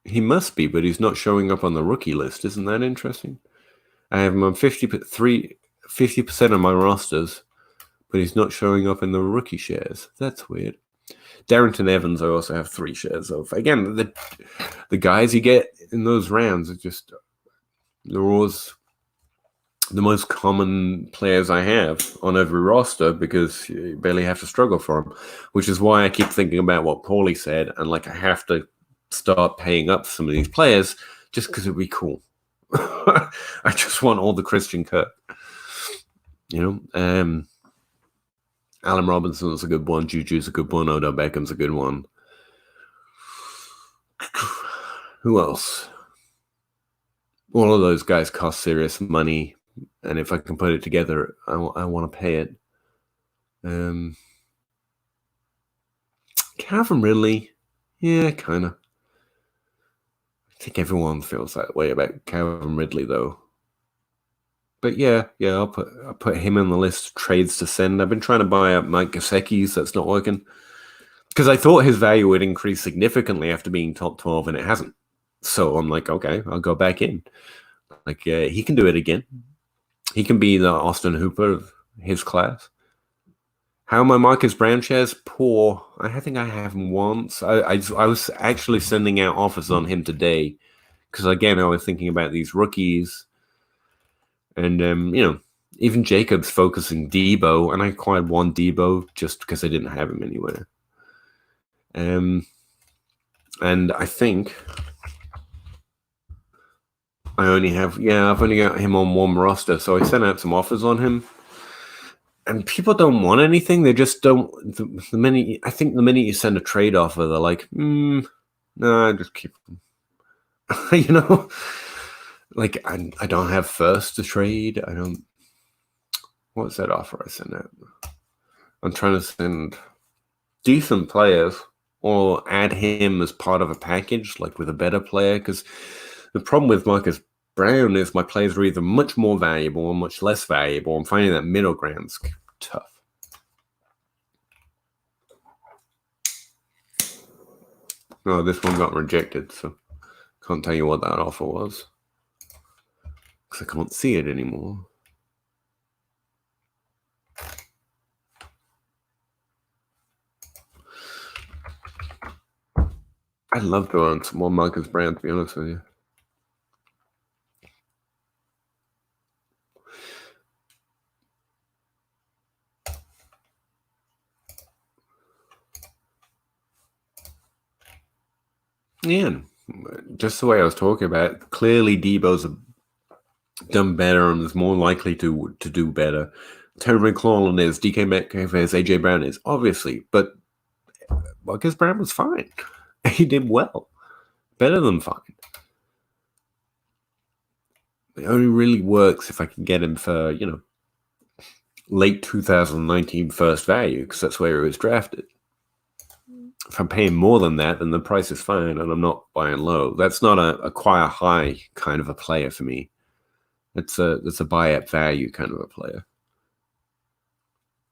He must be, but he's not showing up on the rookie list. Isn't that interesting? I have him on 50% of my rosters, but he's not showing up in the rookie shares. That's weird. Darrington Evans, I also have 3 shares of. Again, the guys you get in those rounds are just, they're always the most common players I have on every roster because you barely have to struggle for them, which is why I keep thinking about what Paulie said, and I have to start paying up for some of these players just because it'd be cool. I just want all the Christian Kirk. Allen Robinson's a good one. Juju's a good one. Odell Beckham's a good one. Who else? All of those guys cost serious money, and if I can put it together, I want to pay it. Calvin Ridley, yeah, kind of. I think everyone feels that way about Calvin Ridley, though. But yeah, I'll put him on the list of trades to send. I've been trying to buy up Mike Gesicki's. That's not working. Because I thought his value would increase significantly after being top 12, and it hasn't. So I'm like, okay, I'll go back in. He can do it again. He can be the Austin Hooper of his class. How are my Marcus Brown shares? Poor. I think I have him once. I was actually sending out offers on him today. Because, again, I was thinking about these rookies. And, even Jacobs focusing Debo, and I acquired one Debo just because I didn't have him anywhere. And I think I've only got him on one roster, so I sent out some offers on him. And people don't want anything. They just don't. The minute you send a trade offer, they're like, no, just keep them. I don't have first to trade. I don't. What's that offer I sent out? I'm trying to send decent players or add him as part of a package, with a better player. Because the problem with Marcus Brown is my players are either much more valuable or much less valuable. I'm finding that middle ground's tough. Oh, this one got rejected, so can't tell you what that offer was. Because I can't see it anymore. I'd love to own some more Marcus Brown, to be honest with you. Yeah, just the way I was talking about, clearly Debo's done better and is more likely to do better. Terry McLaurin is, DK Metcalf is, AJ Brown is, obviously, but Marcus Brown was fine. He did well. Better than fine. It only really works if I can get him for, late 2019 first value, because that's where he was drafted. If I'm paying more than that, then the price is fine, and I'm not buying low. That's not a acquire high kind of a player for me. That's a buy at value kind of a player.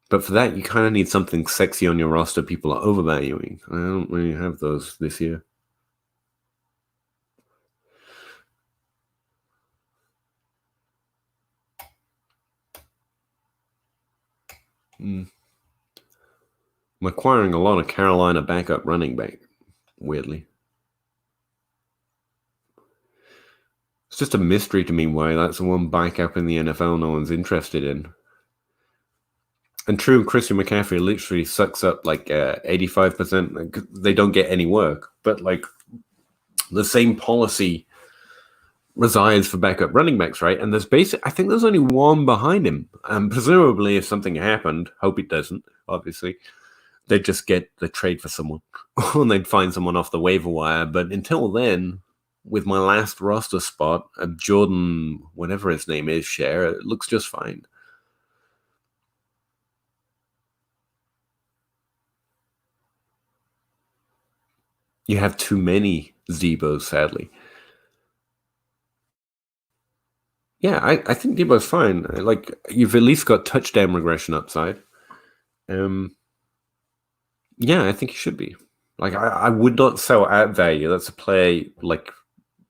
But for that, you kind of need something sexy on your roster people are overvaluing. I don't really have those this year. I'm acquiring a lot of Carolina backup running back, weirdly. It's just a mystery to me why that's the one backup in the NFL no one's interested in. And true, Christian McCaffrey literally sucks up like 85%. They don't get any work. But like the same policy resides for backup running backs, right? And I think there's only one behind him. Presumably, if something happened, hope it doesn't, obviously, they'd just get the trade for someone. Or they'd find someone off the waiver wire. But until then, with my last roster spot, Jordan, whatever his name is, share, it looks just fine. You have too many Debos, sadly. Yeah, I think Debo's fine. Like, you've at least got touchdown regression upside. Yeah, I think he should be. Like, I would not sell at value. That's a play, like,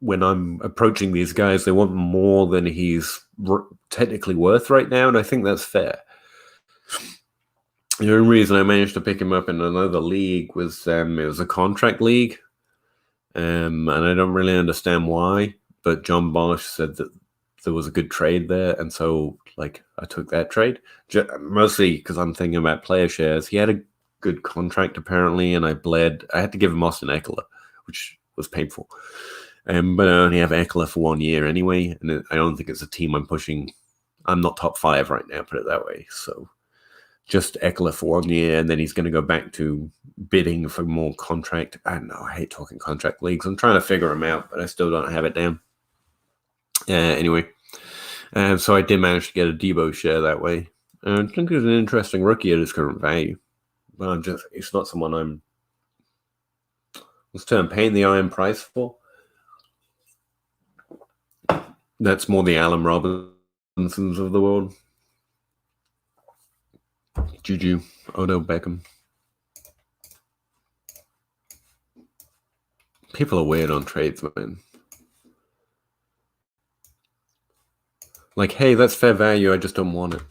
when I'm approaching these guys, they want more than he's technically worth right now, and I think that's fair. The only reason I managed to pick him up in another league was it was a contract league, and I don't really understand why, but John Bosch said that there was a good trade there, and so like I took that trade, mostly because I'm thinking about player shares. He had a good contract apparently, and I had to give him Austin Ekeler, which was painful. But I only have Ekeler for 1 year anyway, and I don't think it's a team I'm pushing. I'm not top 5 right now, put it that way. So just Ekeler for 1 year, and then he's going to go back to bidding for more contract. I don't know. I hate talking contract leagues. I'm trying to figure them out, but I still don't have it down. Anyway, so I did manage to get a Debo share that way. I think he's an interesting rookie at his current value. But it's not someone let's turn pain the iron price for. That's more the Allen Robinsons of the world. Juju, Odell Beckham. People are weird on trades, man. Like, hey, that's fair value. I just don't want it.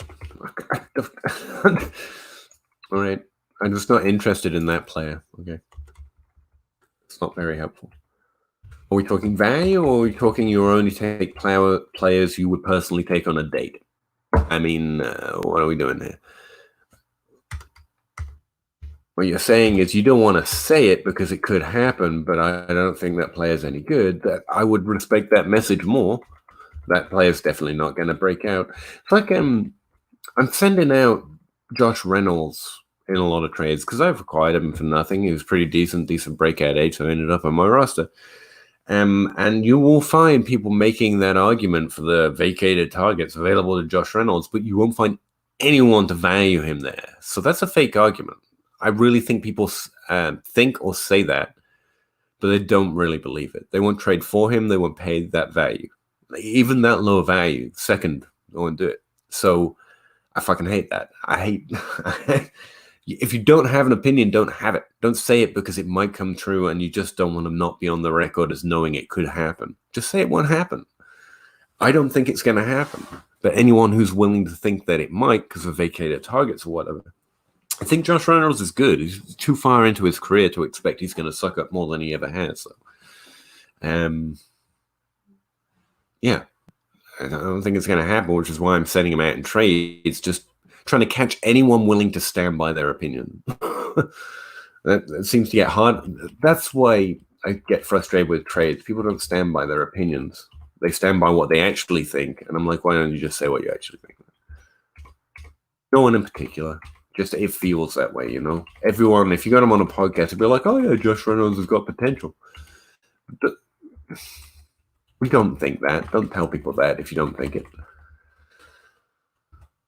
All right. I'm just not interested in that player. Okay. It's not very helpful. Are we talking value, or are we talking you only take players you would personally take on a date? I mean, what are we doing here? What you're saying is you don't want to say it because it could happen, but I don't think that player's any good. That I would respect that message more. That player's definitely not going to break out. It's like I'm sending out Josh Reynolds in a lot of trades because I've acquired him for nothing. He was pretty decent breakout age, so I ended up on my roster. And you will find people making that argument for the vacated targets available to Josh Reynolds, but you won't find anyone to value him there. So that's a fake argument. I really think people think or say that, but they don't really believe it. They won't trade for him. They won't pay that value. Even that low value, second, they won't do it. So I fucking hate that. I hate... If you don't have an opinion, don't have it. Don't say it because it might come true and you just don't want to not be on the record as knowing it could happen. Just say it won't happen. I don't think it's going to happen. But anyone who's willing to think that it might because of vacated targets or whatever. I think Josh Reynolds is good. He's too far into his career to expect he's going to suck up more than he ever has. So. Yeah. I don't think it's going to happen, which is why I'm sending him out in trades. Just trying to catch anyone willing to stand by their opinion. that seems to get hard. That's why I get frustrated with trades. People don't stand by their opinions. They stand by what they actually think. And I'm like, why don't you just say what you actually think? No one in particular. Just it feels that way, you know. Everyone, if you got him on a podcast, it'd be like, "Oh yeah, Josh Reynolds has got potential." But we don't think that. Don't tell people that if you don't think it.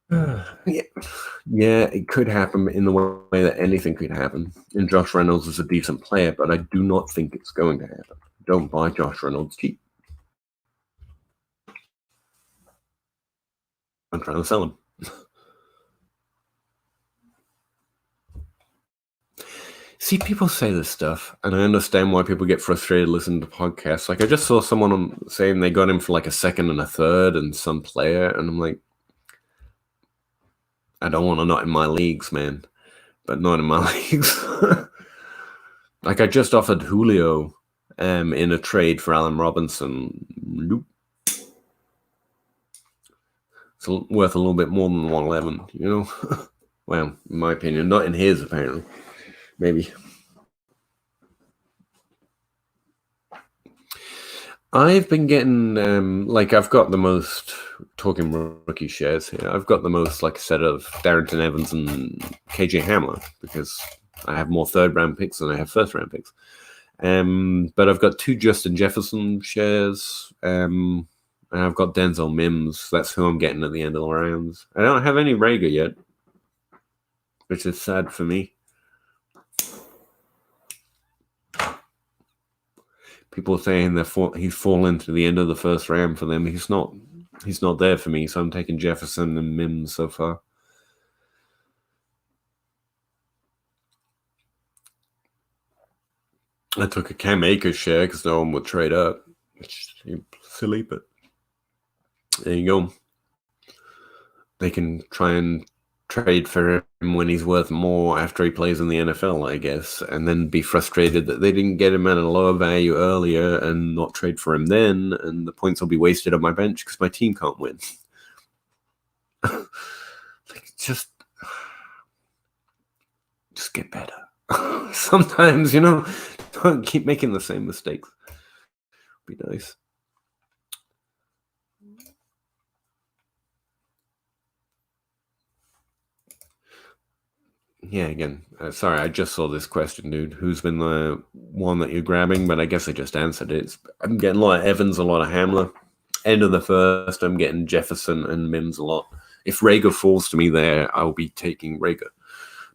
Yeah, it could happen in the way that anything could happen. And Josh Reynolds is a decent player, but I do not think it's going to happen. Don't buy Josh Reynolds cheap. I'm trying to sell him. See, people say this stuff, and I understand why people get frustrated listening to podcasts. Like, I just saw someone saying they got him for like a second and a third and some player, and I'm like, I don't want to not in my leagues, man. But not in my leagues. Like, I just offered Julio in a trade for Allen Robinson. Nope. It's worth a little bit more than 111, you know? Well, in my opinion. Not in his, apparently. Maybe. I've been getting, I've got the most, talking rookie shares here, I've got the most, like I said, of Darrington Evans and KJ Hamler, because I have more third-round picks than I have first-round picks. But I've got 2 Justin Jefferson shares, and I've got Denzel Mims. That's who I'm getting at the end of the rounds. I don't have any Rager yet, which is sad for me. People saying he's fallen to the end of the first round for them. He's not there for me, so I'm taking Jefferson and Mims so far. I took a Cam Akers share because no one would trade up, which is silly, but there you go. They can try and trade for him when he's worth more after he plays in the NFL, I guess, and then be frustrated that they didn't get him at a lower value earlier and not trade for him then, and the points will be wasted on my bench because my team can't win. Just get better. Sometimes, you know, don't keep making the same mistakes. Be nice. Yeah, again, sorry, I just saw this question, dude. Who's been the one that you're grabbing? But I guess I just answered it. I'm getting a lot of Evans, a lot of Hamler. End of the first, I'm getting Jefferson and Mims a lot. If Rager falls to me there, I'll be taking Rager.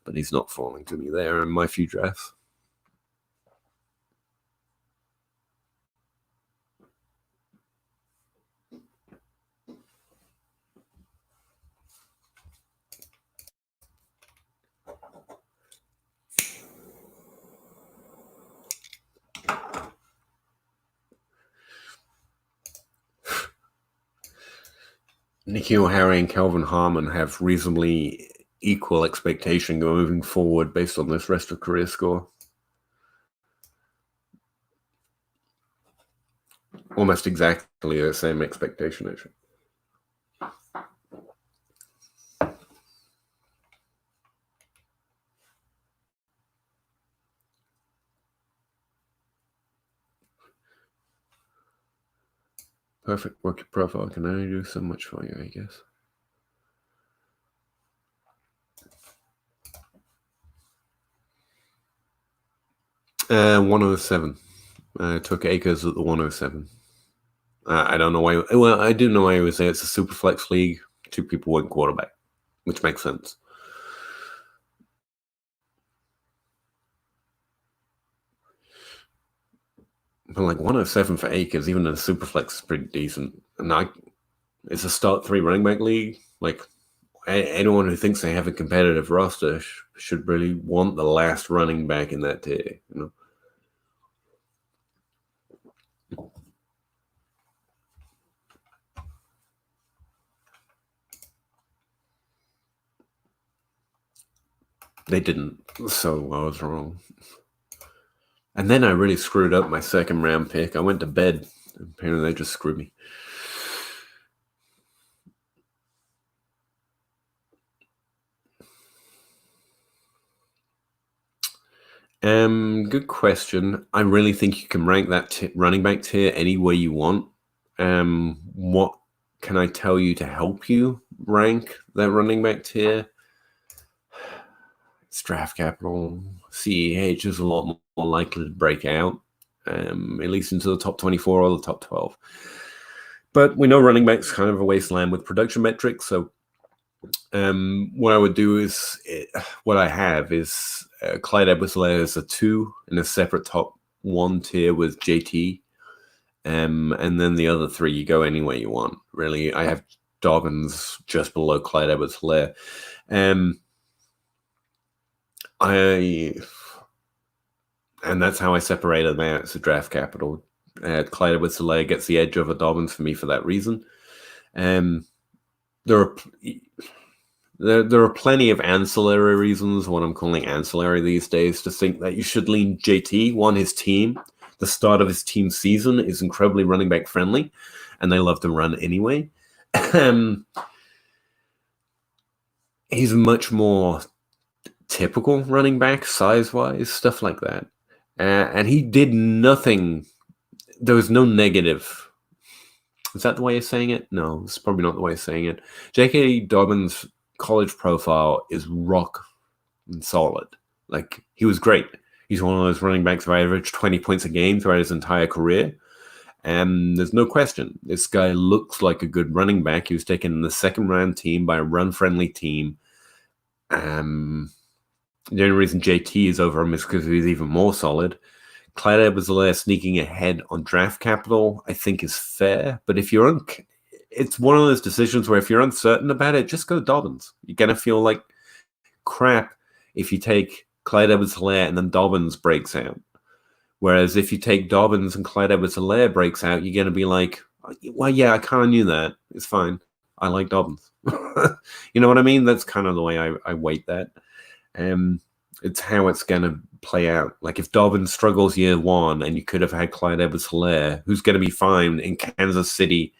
But he's not falling to me there in my few drafts. N'Keal Harry and Kelvin Harmon have reasonably equal expectation moving forward based on this rest of career score. Almost exactly the same expectation, actually. Perfect rookie profile can only do so much for you, I guess. Uh, 107. I took Akers at the 107. I don't know why. Well, I do know why he was there. It's a super flex league. 2 people went quarterback, which makes sense. But like 107 for Akers, even in a super flex, is pretty decent. And it's a start 3 running back league. Like anyone who thinks they have a competitive roster should really want the last running back in that tier. You know. They didn't, so I was wrong. And then I really screwed up my second round pick. I went to bed. Apparently, they just screwed me. Good question. I really think you can rank that running back tier any way you want. What can I tell you to help you rank that running back tier? It's draft capital. CEH is a lot more likely to break out, at least into the top 24 or the top 12. But we know running back's kind of a wasteland with production metrics. So what I would do is, what I have is Clyde Edwards-Helaire as a 2 in a separate top 1 tier with JT. And then the other 3, you go any way you want. Really, I have Dobbins just below Clyde Edwards-Helaire. And that's how I separated them out as a draft capital. Clyde Edwards-Helaire gets the edge over Dobbins for me for that reason. There are plenty of ancillary reasons, what I'm calling ancillary these days, to think that you should lean JT. One, his team. The start of his team season is incredibly running back friendly, and they love to run anyway. He's much more typical running back size-wise, stuff like that. And he did nothing. There was no negative. Is that the way of saying it? No, it's probably not the way of saying it. J.K. Dobbins' college profile is rock solid. Like, he was great. He's one of those running backs who averaged 20 points a game throughout his entire career. And there's no question. This guy looks like a good running back. He was taken in the second-round team by a run-friendly team. The only reason JT is over him is because he's even more solid. Clyde Edwards-Helaire sneaking ahead on draft capital, I think, is fair. But if you're it's one of those decisions where if you're uncertain about it, just go Dobbins. You're going to feel like crap if you take Clyde Edwards-Helaire and then Dobbins breaks out. Whereas if you take Dobbins and Clyde Edwards-Helaire breaks out, you're going to be like, well, yeah, I kind of knew that. It's fine. I like Dobbins. You know what I mean? That's kind of the way I weight that. It's how it's going to play out. Like if Dobbins struggles year 1 and you could have had Clyde Edwards-Helaire, who's going to be fine in Kansas City,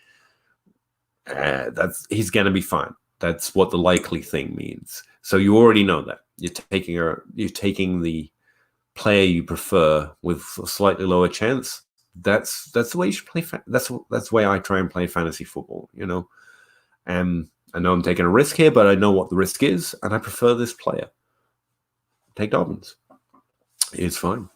he's going to be fine. That's what the likely thing means. So you already know that. You're taking the player you prefer with a slightly lower chance. That's the way you should play. That's the way I try and play fantasy football. You know, I know I'm taking a risk here, but I know what the risk is, and I prefer this player. Take Dobbins. It's fine.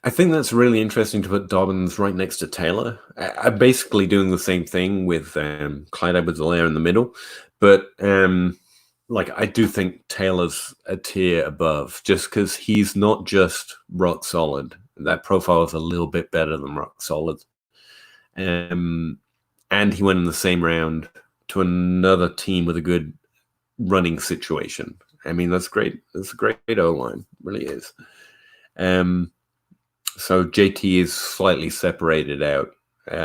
I think that's really interesting to put Dobbins right next to Taylor. I'm basically doing the same thing with Clyde Edwards-Helaire in the middle, but I do think Taylor's a tier above just because he's not just rock solid. That profile is a little bit better than rock solid. And he went in the same round to another team with a good running situation. I mean, that's great. That's a great O-line. It really is. So JT is slightly separated out,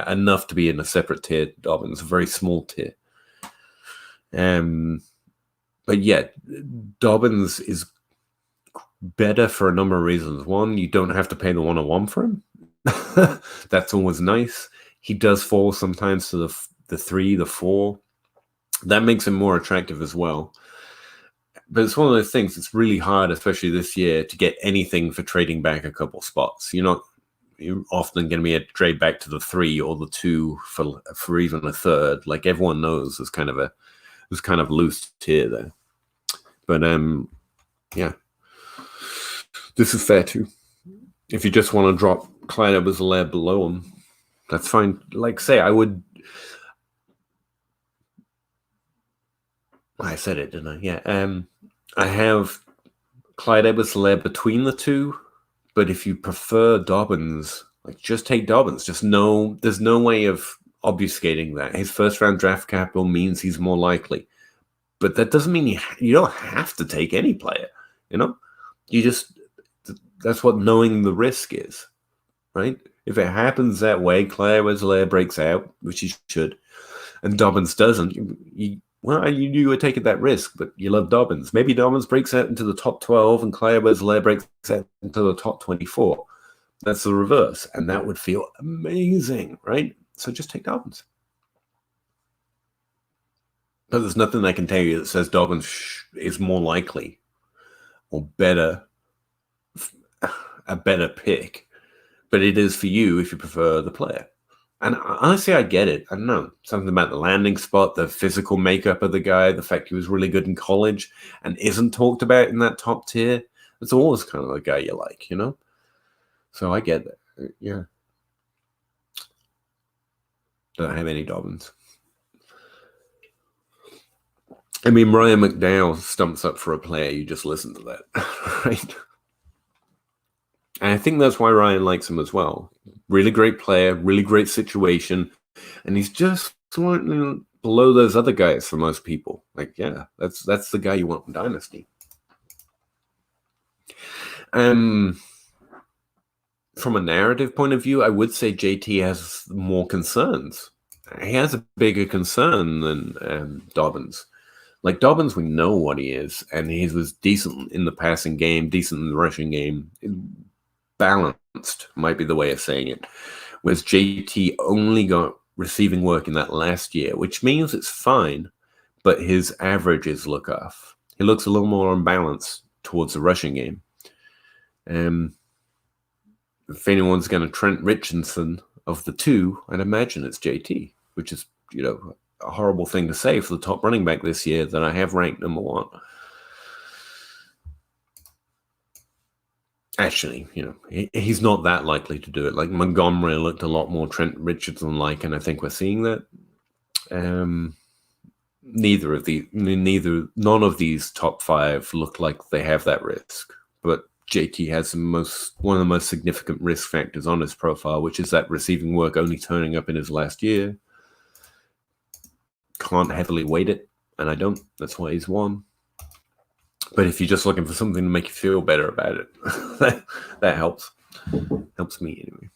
enough to be in a separate tier. Dobbins, a very small tier. But yeah, Dobbins is better for a number of reasons. One, you don't have to pay the 101 for him. That's always nice. He does fall sometimes to the 3, the 4. That makes him more attractive as well. But it's one of those things, it's really hard, especially this year, to get anything for trading back a couple spots. You're often going to be a trade back to the 3 or the 2 for even a third. Like everyone knows, there's kind of loose tier there. But yeah, this is fair too. If you just want to drop Clyde Edwards-Helaire below him, that's fine. Like say, I said it, didn't I? Yeah. I have Clyde Edwards-Helaire between the 2, but if you prefer Dobbins, just take Dobbins. There's no way of obfuscating that. His first round draft capital means he's more likely, but that doesn't mean you don't have to take any player. You know, that's what knowing the risk is, right? If it happens that way, Clyde Edwards-Helaire breaks out, which he should, and Dobbins doesn't. You were taking that risk, but you love Dobbins. Maybe Dobbins breaks out into the top 12 and Clyde Edwards-Helaire breaks out into the top 24. That's the reverse, and that would feel amazing, right? So just take Dobbins. But there's nothing I can tell you that says Dobbins is more likely or better, a better pick. But it is for you if you prefer the player. And honestly, I get it. I don't know. Something about the landing spot, the physical makeup of the guy, the fact he was really good in college and isn't talked about in that top tier. It's always kind of the guy you like, you know? So I get that. Yeah. Don't have any Dobbins. I mean, Ryan McDowell stumps up for a player. You just listen to that, right? And I think that's why Ryan likes him as well. Really great player, really great situation, and he's just slightly below those other guys for most people. Like, yeah, that's the guy you want in Dynasty. From a narrative point of view, I would say JT has more concerns. He has a bigger concern than Dobbins. Like Dobbins, we know what he is, and he was decent in the passing game, decent in the rushing game. Balanced might be the way of saying it. Whereas JT only got receiving work in that last year, which means it's fine, but his averages look off. He looks a little more unbalanced towards the rushing game. If anyone's going to Trent Richardson of the two, I'd imagine it's JT, which is, a horrible thing to say for the top running back this year that I have ranked number one. Actually, he's not that likely to do it. Like Montgomery looked a lot more Trent Richardson-like, and I think we're seeing that. None of these top five look like they have that risk, but JT has one of the most significant risk factors on his profile, which is that receiving work only turning up in his last year. Can't heavily weight it, and I don't. That's why he's one. But if you're just looking for something to make you feel better about it, that helps. Helps me anyway.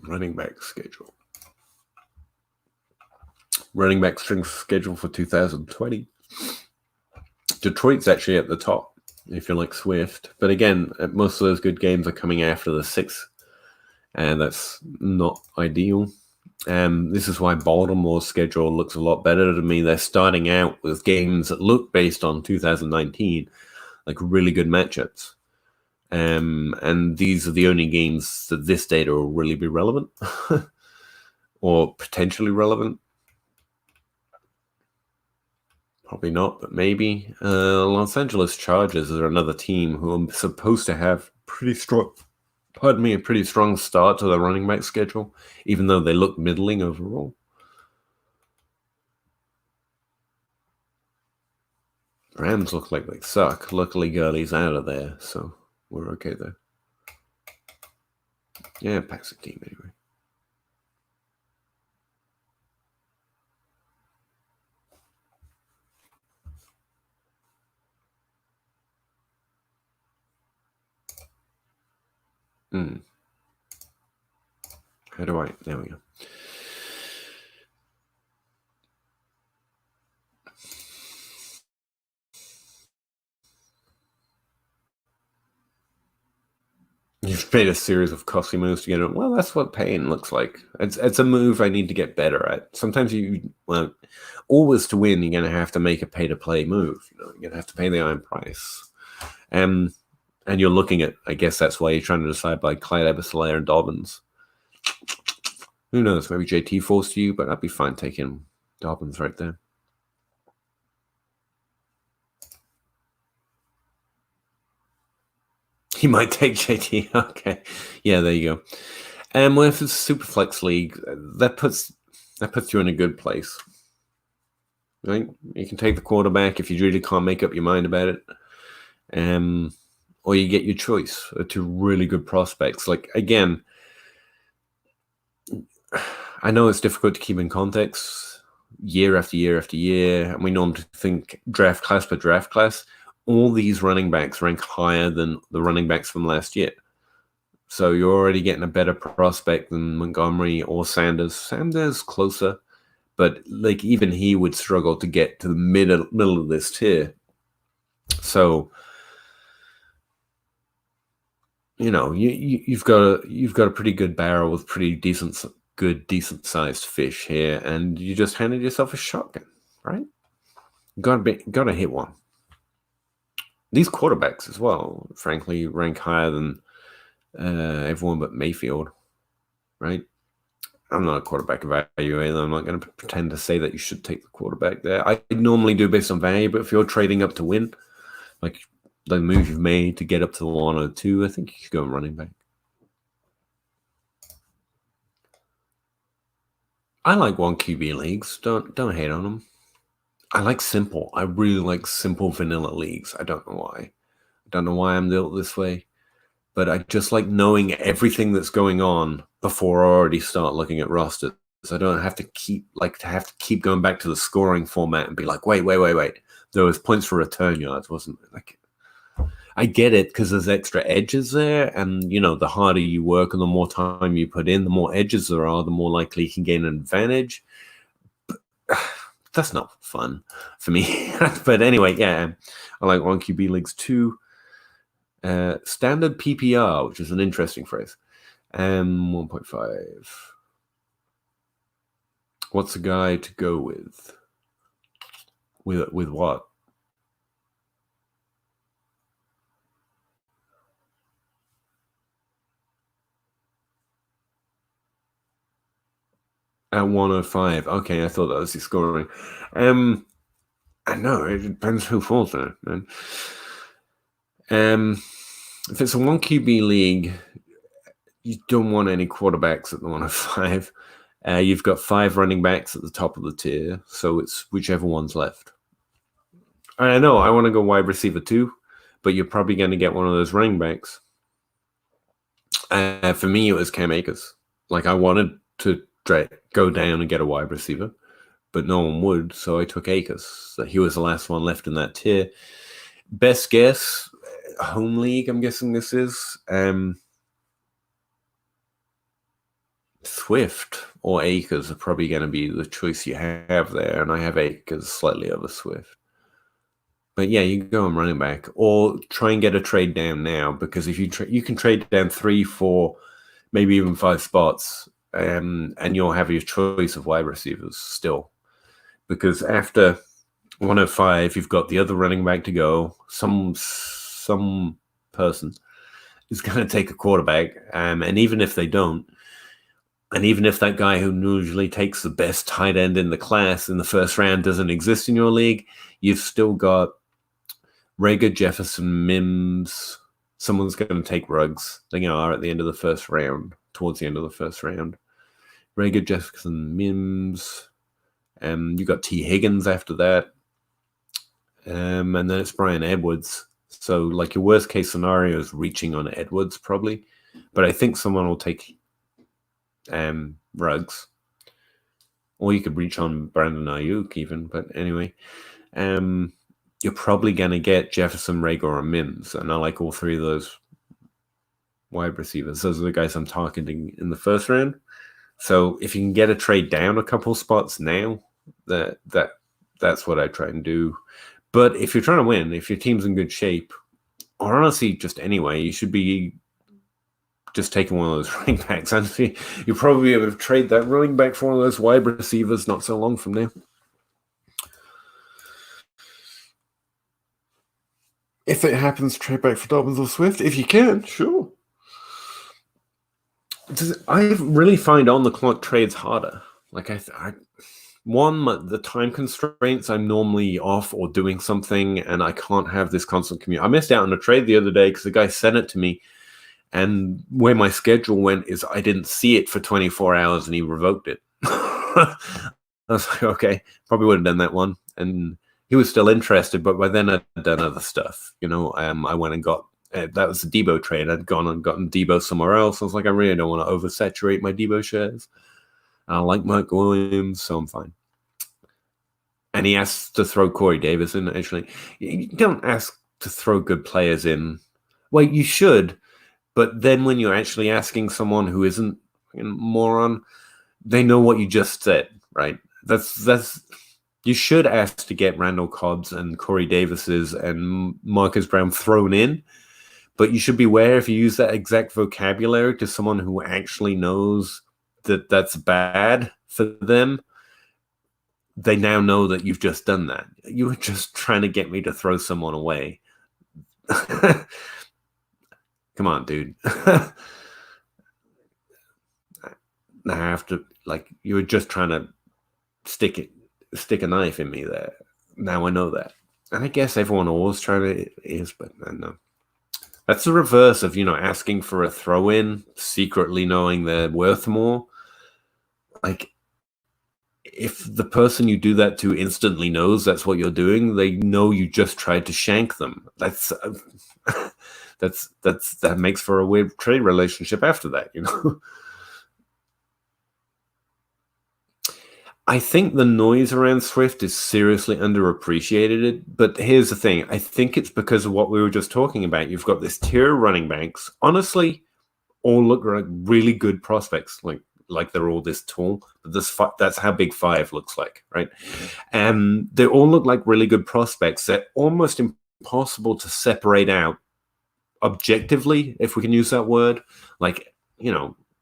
Running back schedule. Running back strength schedule for 2020. Detroit's actually at the top, if you like Swift. But again, most of those good games are coming after the 6th, and that's not ideal. This is why Baltimore's schedule looks a lot better to me. They're starting out with games that look based on 2019, like really good matchups. And these are the only games that this data will really be relevant or potentially relevant. Probably not, but maybe. Los Angeles Chargers are another team who are supposed to have a pretty strong start to the running back schedule, even though they look middling overall. Rams look like they suck. Luckily, Gurley's out of there, so we're okay there. Yeah, passing team anyway. How do I? There we go. You've made a series of costly moves to get it. Well, that's what pain looks like. It's a move I need to get better at. Sometimes always to win, you're going to have to make a pay-to-play move. You're going to have to pay the iron price. And you're looking at, I guess that's why you're trying to decide by Clyde Edwards-Helaire and Dobbins. Who knows? Maybe JT falls to you, but I'd be fine taking Dobbins right there. He might take JT. Okay. Yeah, there you go. And well, if it's a super flex league, that puts you in a good place. Right? You can take the quarterback if you really can't make up your mind about it. Or you get your choice of two really good prospects. Like, again, I know it's difficult to keep in context year after year after year, and we normally think draft class per draft class. All these running backs rank higher than the running backs from last year. So you're already getting a better prospect than Montgomery or Sanders. Sanders closer, but like even he would struggle to get to the middle of this tier. So you've got a pretty good barrel with pretty decent sized fish here, and you just handed yourself a shotgun, right? Gotta hit one. These quarterbacks as well, frankly, rank higher than everyone but Mayfield, right? I'm not a quarterback value either. I'm not going to pretend to say that you should take the quarterback there. I normally do based on value, but if you're trading up to win, like the move you've made to get up to the 102, I think you should go running back. I like 1 QB leagues. Don't hate on them. I like simple. I really like simple vanilla leagues. I don't know why. I don't know why I'm built this way, but I just like knowing everything that's going on before I already start looking at rosters. I don't have to keep going back to the scoring format and be like, wait. There was points for return yards, wasn't it? Like, I get it because there's extra edges there, and the harder you work and the more time you put in, the more edges there are, the more likely you can gain an advantage. But, that's not fun for me. But anyway, yeah, I like 1 QB leagues too. Standard PPR, which is an interesting phrase. 1.5. What's a guy to go with? With what? At 105. Okay, I thought that was the scoring. I know, it depends who falls there, man. If it's a 1 QB league, you don't want any quarterbacks at the 105. You've got 5 running backs at the top of the tier, so it's whichever one's left. I know, I want to go wide receiver too, but you're probably going to get one of those running backs. For me, it was Cam Akers. Like, I wanted to go down and get a wide receiver, but no one would, so I took Akers. So he was the last one left in that tier. Best guess, home league, I'm guessing this is. Swift or Akers are probably going to be the choice you have there, and I have Akers slightly over Swift. But yeah, you can go on running back or try and get a trade down now, because if you can trade down 3, 4, maybe even 5 spots, and you'll have your choice of wide receivers still. Because after 105, you've got the other running back to go. Some person is going to take a quarterback, and even if they don't, and even if that guy who usually takes the best tight end in the class in the first round doesn't exist in your league, you've still got Rager, Jefferson, Mims. Someone's going to take Ruggs. They are at the end of the first round, towards the end of the first round. Rager, Jefferson, Mims. You got T. Higgins after that. And then it's Brian Edwards. So, like, your worst case scenario is reaching on Edwards, probably. But I think someone will take Ruggs. Or you could reach on Brandon Ayuk even. But anyway, you're probably going to get Jefferson, Rager, or Mims. And I like all 3 of those wide receivers. Those are the guys I'm targeting in the first round. So if you can get a trade down a couple spots now, that's what I try and do. But if you're trying to win, if your team's in good shape, or honestly just anyway, you should be just taking one of those running backs. Honestly, you'll probably be able to trade that running back for one of those wide receivers not so long from now. If it happens, trade back for Dobbins or Swift. If you can, sure. I really find on the clock trades harder. Like, the time constraints, I'm normally off or doing something, and I can't have this constant commute. I missed out on a trade the other day because the guy sent it to me, and where my schedule went is I didn't see it for 24 hours, and he revoked it. I was like, okay, probably would have done that one. And he was still interested, but by then I'd done other stuff. I went and got that was the Debo trade. I'd gone and gotten Debo somewhere else. I was like, I really don't want to oversaturate my Debo shares. I like Mike Williams, so I'm fine. And he asked to throw Corey Davis in, actually. You don't ask to throw good players in. Well, you should, but then when you're actually asking someone who isn't a moron, they know what you just said, right? That's you should ask to get Randall Cobb's and Corey Davis's and Marcus Brown thrown in, But you should beware if you use that exact vocabulary to someone who actually knows that that's bad for them. They now know that you've just done that. You were just trying to get me to throw someone away. Come on, dude. I have to, like, you were just trying to stick a knife in me there. Now I know that. And I guess everyone always is, but no. That's the reverse of, asking for a throw-in, secretly knowing they're worth more. Like, if the person you do that to instantly knows that's what you're doing, they know you just tried to shank them. That makes for a weird trade relationship after that, I think the noise around Swift is seriously underappreciated, but here's the thing. I think it's because of what we were just talking about. You've got this tier of running backs. Honestly, all look like really good prospects, like they're all this tall. But that's how Big Five looks like, right? And they all look like really good prospects. They're almost impossible to separate out objectively, if we can use that word. Like,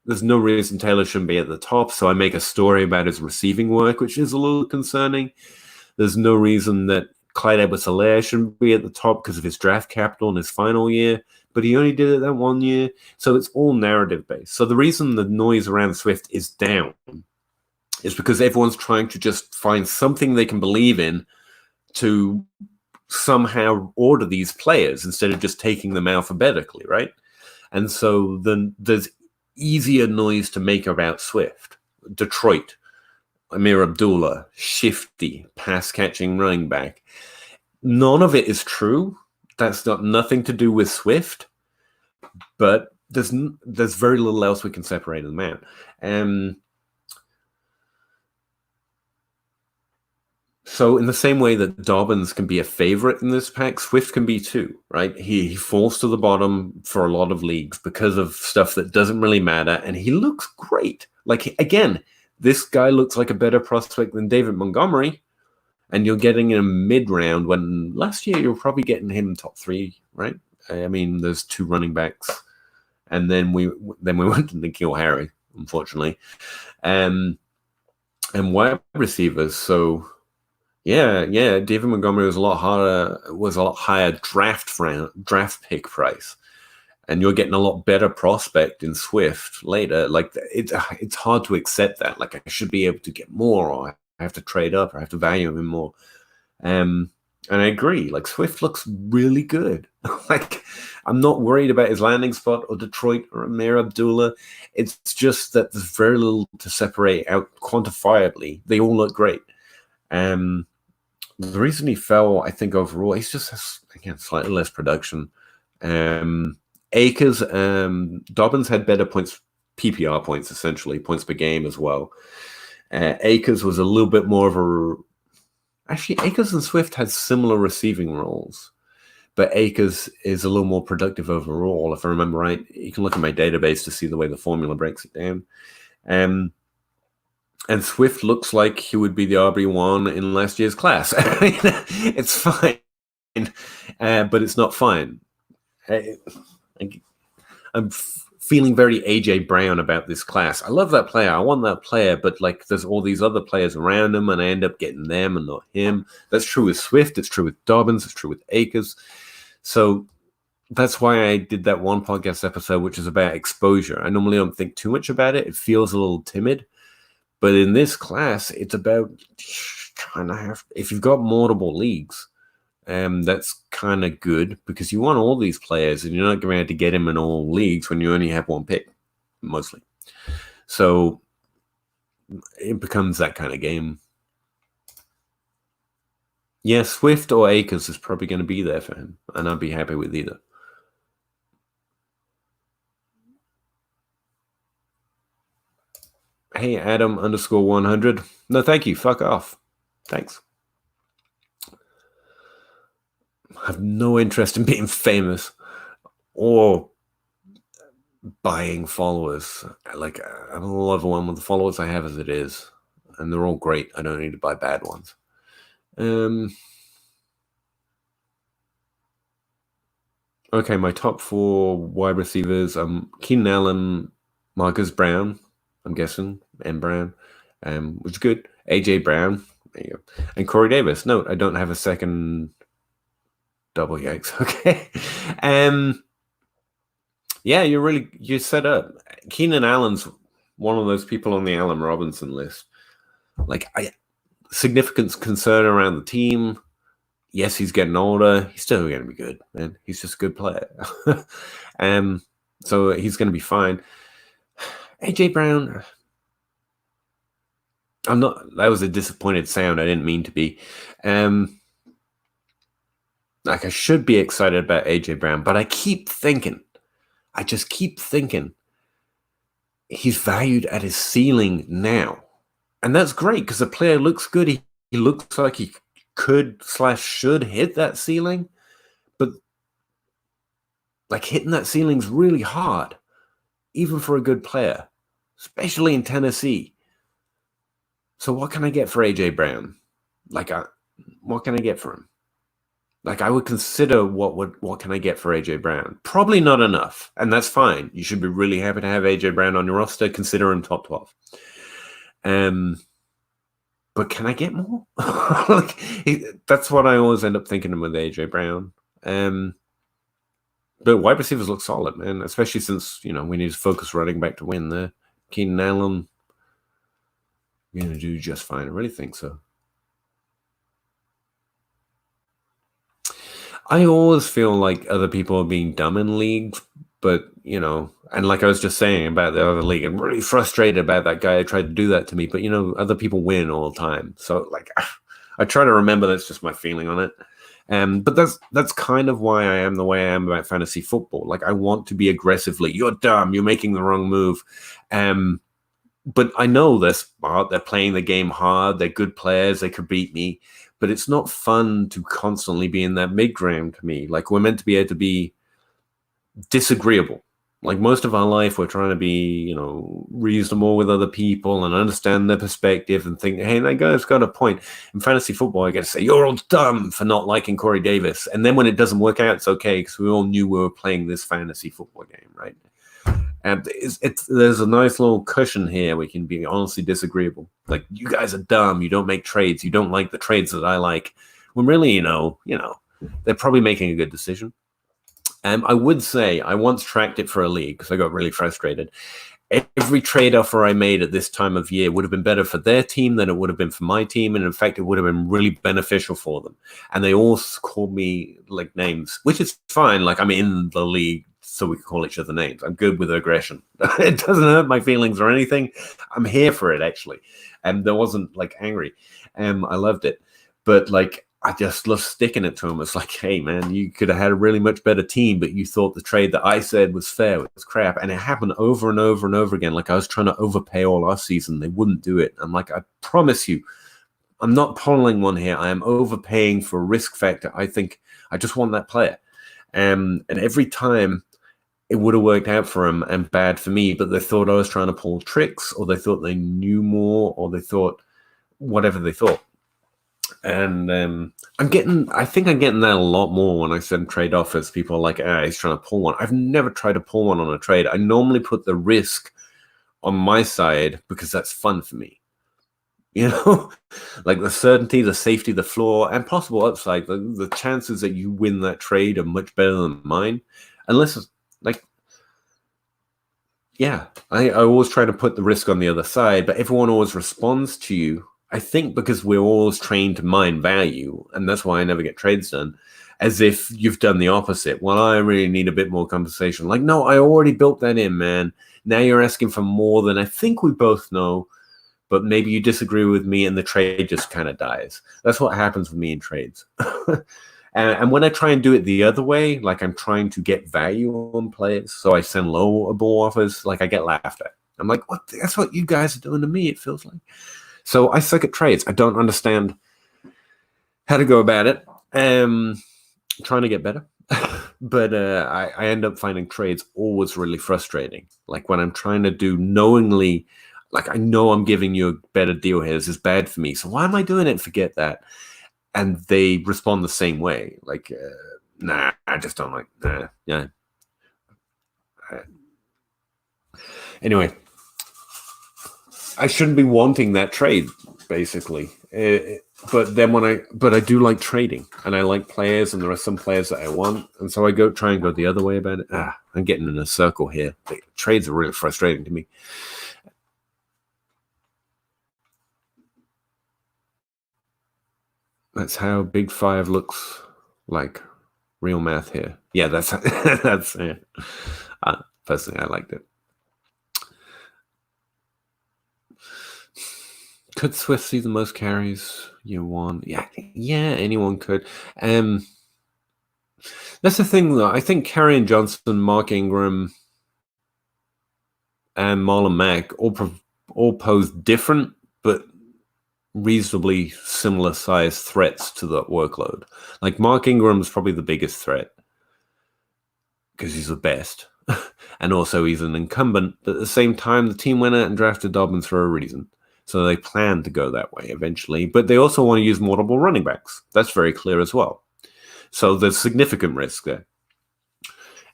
there's no reason Taylor shouldn't be at the top, so I make a story about his receiving work, which is a little concerning. There's no reason that Clyde Edwards-Helaire shouldn't be at the top because of his draft capital in his final year, but he only did it that 1 year, so it's all narrative-based. So the reason the noise around Swift is down is because everyone's trying to just find something they can believe in to somehow order these players instead of just taking them alphabetically, right? And so then there's easier noise to make about Swift. Detroit, Amir Abdullah, shifty, pass-catching running back. None of it is true. That's got nothing to do with Swift, but there's very little else we can separate them out. So in the same way that Dobbins can be a favorite in this pack, Swift can be too, right? He falls to the bottom for a lot of leagues because of stuff that doesn't really matter, and he looks great. Like, again, this guy looks like a better prospect than David Montgomery, and you're getting him mid-round when last year you were probably getting him top 3, right? I mean, there's 2 running backs, and then we went to N'Keal Harry, unfortunately, and wide receivers. So yeah, David Montgomery was a lot higher draft pick price, and you're getting a lot better prospect in Swift later. Like, it's hard to accept that. Like, I should be able to get more, or I have to trade up, or I have to value him more. And I agree. Like, Swift looks really good. Like, I'm not worried about his landing spot or Detroit or Amir Abdullah. It's just that there's very little to separate out quantifiably. They all look great. The reason he fell, I think, overall, he's just has, again, slightly less production. Akers, Dobbins had better points, PPR points, essentially, points per game as well. Akers was a little bit more of actually, Akers and Swift had similar receiving roles, but Akers is a little more productive overall, if I remember right. You can look at my database to see the way the formula breaks it down. And Swift looks like he would be the RB1 in last year's class. It's fine, but it's not fine. I'm feeling very AJ Brown about this class. I love that player. I want that player, but like, there's all these other players around him, and I end up getting them and not him. That's true with Swift. It's true with Dobbins. It's true with Akers. So that's why I did that one podcast episode, which is about exposure. I normally don't think too much about it. It feels a little timid. But in this class, it's about trying to if you've got multiple leagues, that's kind of good because you want all these players and you're not going to have to get them in all leagues when you only have one pick, mostly. So it becomes that kind of game. Yeah, Swift or Akers is probably going to be there for him, and I'd be happy with either. Hey, Adam _100. No, thank you. Fuck off. Thanks. I have no interest in being famous or buying followers. Like, I love one with the followers I have as it is, and they're all great. I don't need to buy bad ones. Okay, my top four wide receivers: Keenan Allen, Marcus Brown. I'm guessing M Brown, which is good. AJ Brown, there you go, and Corey Davis. No, I don't have a second double yikes. Okay, um, yeah, you're set up. Keenan Allen's one of those people on the Allen Robinson list. Like, significant concern around the team. Yes, he's getting older. He's still going to be good, man. He's just a good player. So he's going to be fine. AJ Brown, I'm not. That was a disappointed sound. I didn't mean to be. Like, I should be excited about AJ Brown, but I just keep thinking he's valued at his ceiling now. And that's great because the player looks good. He looks like he could/should hit that ceiling, but like, hitting that ceiling's really hard, even for a good player, especially in Tennessee. So what can I get for AJ Brown? Like, what can I get for him? Like, I would consider what can I get for AJ Brown? Probably not enough, and that's fine. You should be really happy to have AJ Brown on your roster. Consider him top 12. But can I get more? Like, that's what I always end up thinking with AJ Brown. But wide receivers look solid, man, especially since, we need to focus running back to win there. Keenan Allen, you're going to do just fine. I really think so. I always feel like other people are being dumb in leagues, but, and like I was just saying about the other league, I'm really frustrated about that guy who tried to do that to me, but, other people win all the time. So, like, I try to remember that's just my feeling on it. But that's kind of why I am the way I am about fantasy football. Like, I want to be aggressively, you're dumb, you're making the wrong move. But I know they're smart, they're playing the game hard, they're good players, they could beat me. But it's not fun to constantly be in that mid-ground to me. Like, we're meant to be able to be disagreeable. Like, most of our life, we're trying to be, reasonable with other people and understand their perspective and think, hey, that guy's got a point. In fantasy football, I get to say, you're all dumb for not liking Corey Davis. And then when it doesn't work out, it's okay because we all knew we were playing this fantasy football game, right? And there's a nice little cushion here. We can be honestly disagreeable. Like, you guys are dumb. You don't make trades. You don't like the trades that I like. When really, they're probably making a good decision. I would say I once tracked it for a league because I got really frustrated. Every trade offer I made at this time of year would have been better for their team than it would have been for my team. And in fact, it would have been really beneficial for them. And they all called me like names, which is fine. Like, I'm in the league, so we can call each other names. I'm good with aggression. It doesn't hurt my feelings or anything. I'm here for it, actually. And there wasn't like angry. I loved it. But like, I just love sticking it to him. It's like, hey, man, you could have had a really much better team, but you thought the trade that I said was fair. It was crap. And it happened over and over and over again. Like, I was trying to overpay all last season. They wouldn't do it. I'm like, I promise you, I'm not pulling one here. I am overpaying for a risk factor. I think I just want that player. And every time it would have worked out for him and bad for me, but they thought I was trying to pull tricks, or they thought they knew more, or they thought whatever they thought. And I think I'm getting that a lot more when I send trade offers. People are like, he's trying to pull one. I've never tried to pull one on a trade. I normally put the risk on my side because that's fun for me. Like the certainty, the safety, the floor, and possible upside. The chances that you win that trade are much better than mine. Unless, like, yeah, I always try to put the risk on the other side, but everyone always responds to you. I think because we're always trained to mine value, and that's why I never get trades done, as if you've done the opposite. Well, I really need a bit more compensation. Like, no, I already built that in, man. Now you're asking for more than I think we both know, but maybe you disagree with me and the trade just kind of dies. That's what happens with me in trades. And when I try and do it the other way, like I'm trying to get value on players, so I send low ball offers, like I get laughed at. I'm like, what? That's what you guys are doing to me, it feels like. So I suck at trades. I don't understand how to go about it. Trying to get better. But I end up finding trades always really frustrating. Like when I'm trying to do knowingly, like I know I'm giving you a better deal here. This is bad for me. So why am I doing it? Forget that. And they respond the same way. Like Nah, I just don't like. Nah, yeah. Anyway, I shouldn't be wanting that trade, basically. But I do like trading, and I like players, and there are some players that I want, and so I try and go the other way about it. I'm getting in a circle here. The trades are really frustrating to me. That's how Big Five looks like. Real math here. Yeah, that's that's. Yeah. Personally, I liked it. Could Swift see the most carries year one? Yeah, anyone could. That's the thing, though. I think Kerryon Johnson, Mark Ingram, and Marlon Mack all pose different but reasonably similar sized threats to the workload. Like Mark Ingram's probably the biggest threat because he's the best, and also he's an incumbent. But at the same time, the team went out and drafted Dobbins for a reason. So they plan to go that way eventually, but they also want to use multiple running backs. That's very clear as well. So there's significant risk there.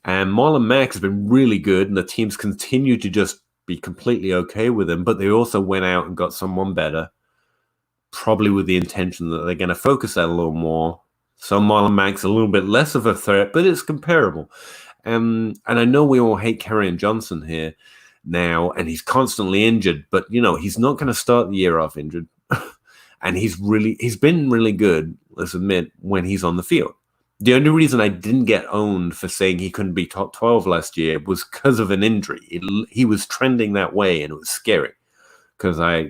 And Marlon Mack has been really good, and the teams continue to just be completely okay with him, but they also went out and got someone better, probably with the intention that they're going to focus that a little more. So Marlon Mack's a little bit less of a threat, but it's comparable. And I know we all hate Kerryon Johnson here now, and he's constantly injured, but he's not going to start the year off injured. And he's been really good, let's admit, when he's on the field. The only reason I didn't get owned for saying he couldn't be top 12 last year was because of an injury. He was trending that way, and it was scary because I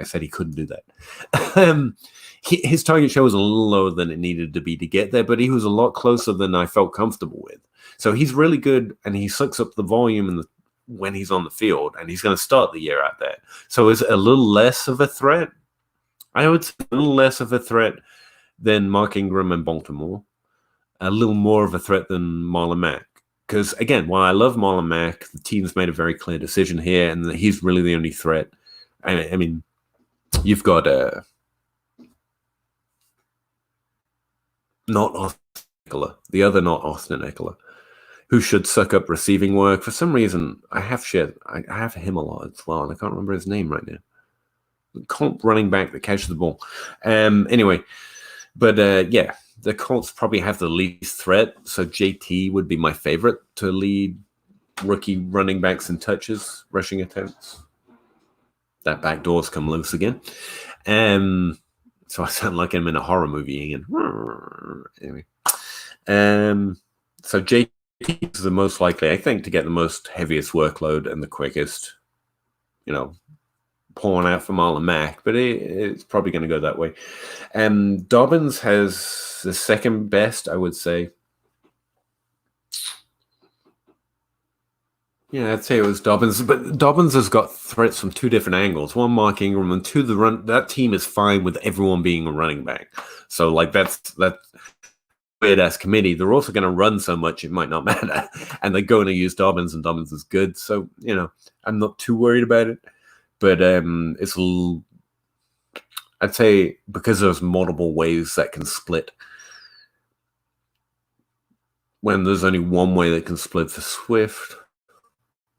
said he couldn't do that. His target share was a little lower than it needed to be to get there, but he was a lot closer than I felt comfortable with. So he's really good, and he sucks up the volume when he's on the field, and he's going to start the year out there. So is it a little less of a threat? I would say a little less of a threat than Mark Ingram and Baltimore. A little more of a threat than Marlon Mack. Because, again, while I love Marlon Mack, the team's made a very clear decision here, and he's really the only threat. I mean, you've got not Austin Ekeler, the other not Austin Ekeler, who should suck up receiving work. For some reason, I have him a lot as well, and I can't remember his name right now. The comp running back that catches the ball. Anyway, but yeah, the Colts probably have the least threat, so JT would be my favorite to lead rookie running backs in touches, rushing attempts. That back door's come loose again. So I sound like I'm in a horror movie. Anyway. So JT is the most likely, I think, to get the most heaviest workload and the quickest, pouring out for Marlon Mack, but it's probably going to go that way. Dobbins has the second best, I would say. Yeah, I'd say it was Dobbins, but Dobbins has got threats from two different angles. One, Mark Ingram, and two, that team is fine with everyone being a running back. So, that's weird-ass committee. They're also going to run so much it might not matter, and they're going to use Dobbins, and Dobbins is good. So, I'm not too worried about it. But it's a little, I'd say, because there's multiple ways that can split. When there's only one way that can split for Swift.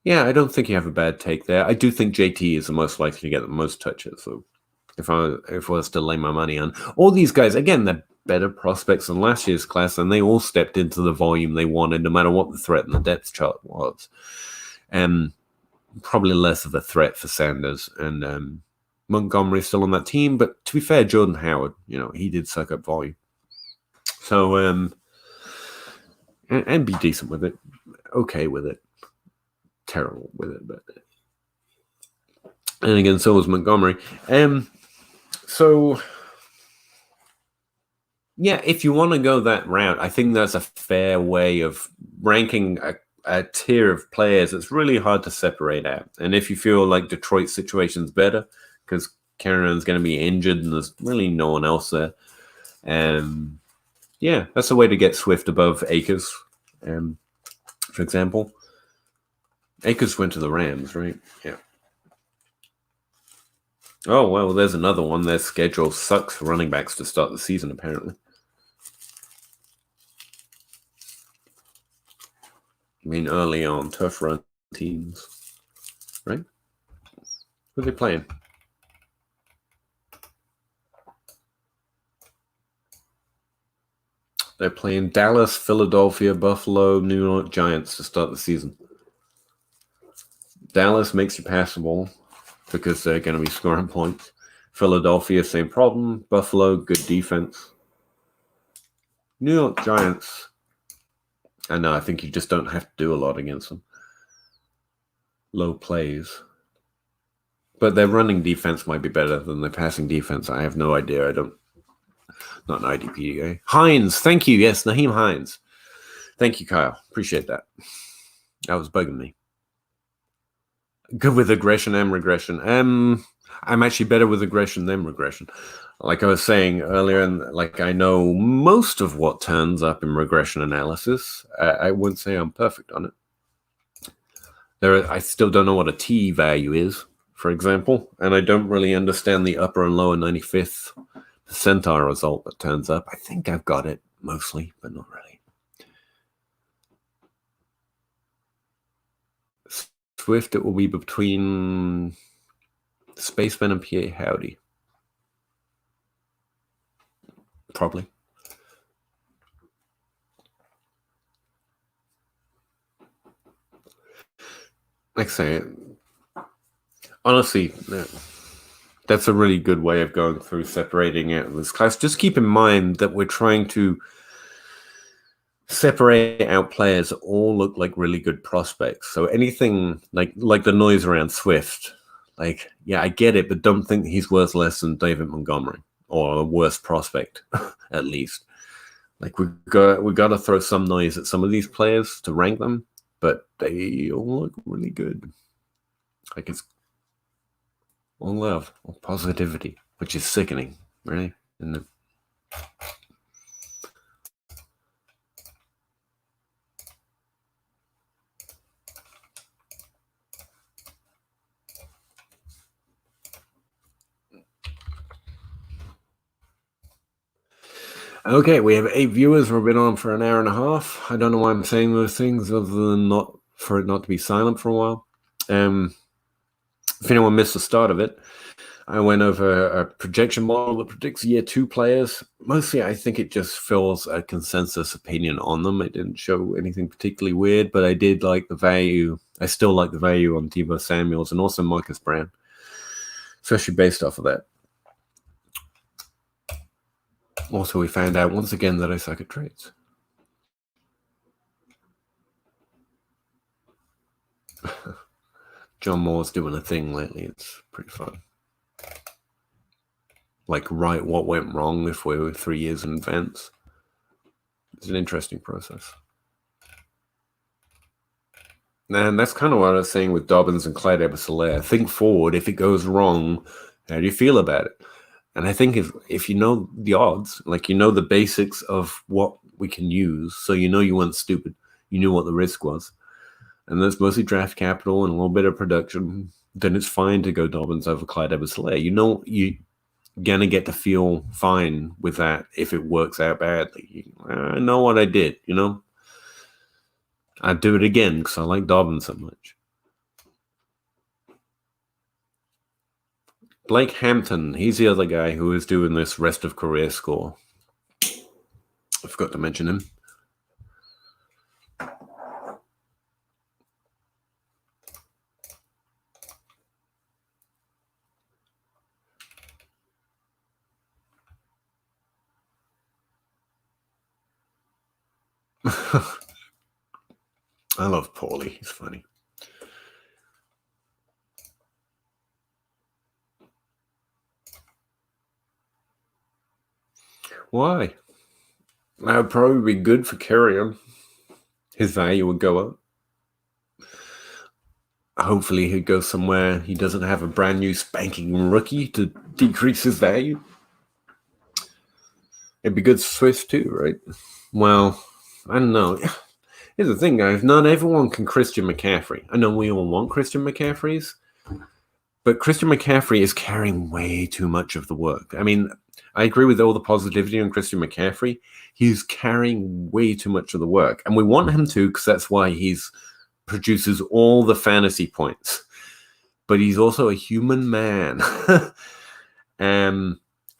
Yeah, I don't think you have a bad take there. I do think JT is the most likely to get the most touches. So if I was to lay my money on all these guys, again, they're better prospects than last year's class, and they all stepped into the volume they wanted, no matter what the threat in the depth chart was. Probably less of a threat for Sanders, and Montgomery's still on that team. But to be fair, Jordan Howard, he did suck up volume. So, and be decent with it, okay with it, terrible with it, but. And again, so was Montgomery. So, yeah, if you want to go that route, I think that's a fair way of ranking a tier of players. It's really hard to separate out. And if you feel like Detroit's situation's better because Kerryon's going to be injured and there's really no one else there, yeah, that's a way to get Swift above Akers. For example, Akers went to the Rams, right? Yeah. Oh, well, there's another one. Their schedule sucks for running backs to start the season, apparently. I mean, early on, tough run teams, right? Who are they playing? They're playing Dallas, Philadelphia, Buffalo, New York Giants to start the season. Dallas makes you passable because they're going to be scoring points. Philadelphia, same problem. Buffalo, good defense. New York Giants, I know, I think you just don't have to do a lot against them. Low plays. But their running defense might be better than their passing defense. I have no idea. Not an IDP guy. Hines, thank you. Yes, Naheem Hines. Thank you, Kyle. Appreciate that. That was bugging me. Good with aggression and regression. I'm actually better with aggression than regression. Like I was saying earlier, and like I know most of what turns up in regression analysis. I wouldn't say I'm perfect on it. I still don't know what a T value is, for example, and I don't really understand the upper and lower 95th percentile result that turns up. I think I've got it mostly, but not really. Swift, it will be between Spaceman and P.A. Howdy. Probably. Like I say, honestly, that's a really good way of going through separating out this class. Just keep in mind that we're trying to separate out players that all look like really good prospects. So anything like the noise around Swift, like, yeah, I get it, but don't think he's worth less than David Montgomery or a worse prospect, at least. Like we got to throw some noise at some of these players to rank them, but they all look really good. Like it's all love, all positivity, which is sickening, really, isn't it? Okay, we have 8 viewers. We've been on for an hour and a half. I don't know why I'm saying those things other than not for it not to be silent for a while. If anyone missed the start of it, I went over a projection model that predicts year 2 players. Mostly, I think it just fills a consensus opinion on them. It didn't show anything particularly weird, but I did like the value. I still like the value on Deebo Samuels and also Marcus Brown, especially based off of that. Also, we found out once again that I suck at trades. John Moore's doing a thing lately. It's pretty fun. Like, write what went wrong if we were 3 years in advance. It's an interesting process. And that's kind of what I was saying with Dobbins and Clyde Edwards-Helaire. Think forward. If it goes wrong, how do you feel about it? And I think if you know the odds, like you know the basics of what we can use, so you know you weren't stupid. You knew what the risk was. And that's mostly draft capital and a little bit of production, then it's fine to go Dobbins over Clyde Edwards-Helaire. You know you're going to get to feel fine with that if it works out badly. I know what I did, you know? I'd do it again because I like Dobbins so much. Blake Hampton, he's the other guy who is doing this rest of career score. I forgot to mention him. I love Paulie. He's funny. Why? That would probably be good for Kerryon. His value would go up. Hopefully he'd go somewhere he doesn't have a brand new spanking rookie to decrease his value. It'd be good for Swift too, right? Well, I don't know. Here's the thing, guys. Not everyone can Christian McCaffrey. I know we all want Christian McCaffreys, but Christian McCaffrey is carrying way too much of the work. I mean, I agree with all the positivity on Christian McCaffrey. He's carrying way too much of the work, and we want him to because that's why he's produces all the fantasy points. But he's also a human man.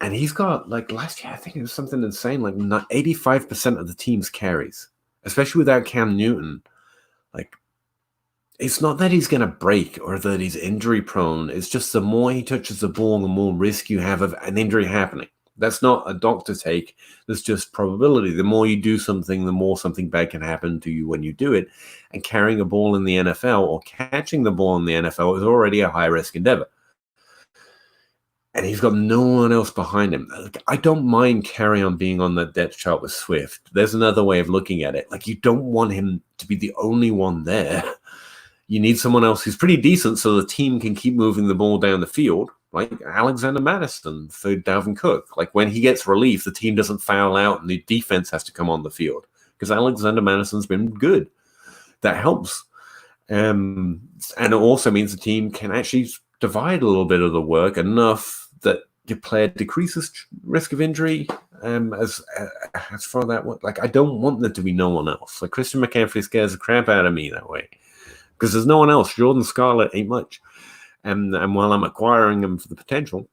And he's got, like, last year, I think it was something insane, like 85% of the team's carries, especially without Cam Newton. Like, it's not that he's going to break or that he's injury prone. It's just the more he touches the ball, the more risk you have of an injury happening. That's not a doctor take. That's just probability. The more you do something, the more something bad can happen to you when you do it. And carrying a ball in the NFL or catching the ball in the NFL is already a high-risk endeavor. And he's got no one else behind him. I don't mind Kerryon being on the depth chart with Swift. There's another way of looking at it. Like, you don't want him to be the only one there. You need someone else who's pretty decent so the team can keep moving the ball down the field, like Alexander Madison for Dalvin Cook. Like, when he gets relief, the team doesn't foul out and the defense has to come on the field because Alexander Madison's been good. That helps. And it also means the team can actually divide a little bit of the work enough that your player decreases risk of injury. As far that, like, I don't want there to be no one else. Like, Christian McCaffrey scares the crap out of me that way because there's no one else. Jordan Scarlett ain't much, and while I'm acquiring him for the potential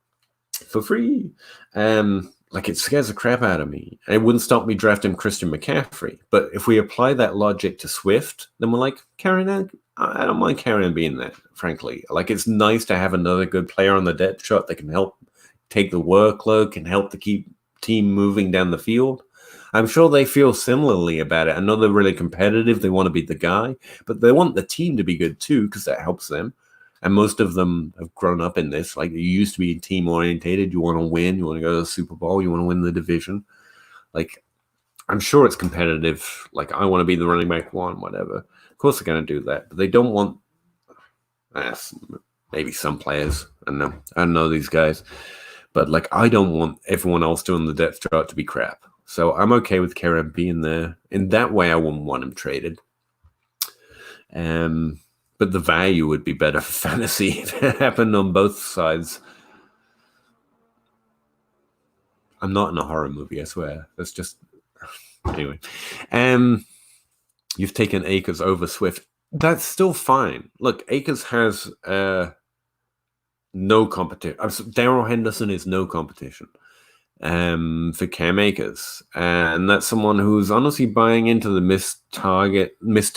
for free, like, it scares the crap out of me. And it wouldn't stop me drafting Christian McCaffrey. But if we apply that logic to Swift, then we're like, Kerryon, I don't mind Kerryon being there, frankly. Like, it's nice to have another good player on the depth chart that can help take the workload, can help to keep team moving down the field. I'm sure they feel similarly about it. I know they're really competitive. They want to be the guy, but they want the team to be good too because that helps them. And most of them have grown up in this. Like, you used to be team-orientated. You want to win. You want to go to the Super Bowl. You want to win the division. Like, I'm sure it's competitive. Like, I want to be the running back one, whatever. Of course they're going to do that. But they don't want maybe some players. I don't know these guys. But, like, I don't want everyone else doing the depth chart to be crap. So I'm okay with Kerryon being there. In that way, I wouldn't want him traded. But the value would be better for fantasy if it happened on both sides. I'm not in a horror movie, I swear. That's just... Anyway. You've taken Akers over Swift. That's still fine. Look, Akers has no competition. Darrell Henderson is no competition for Cam Akers. And that's someone who's honestly buying into the missed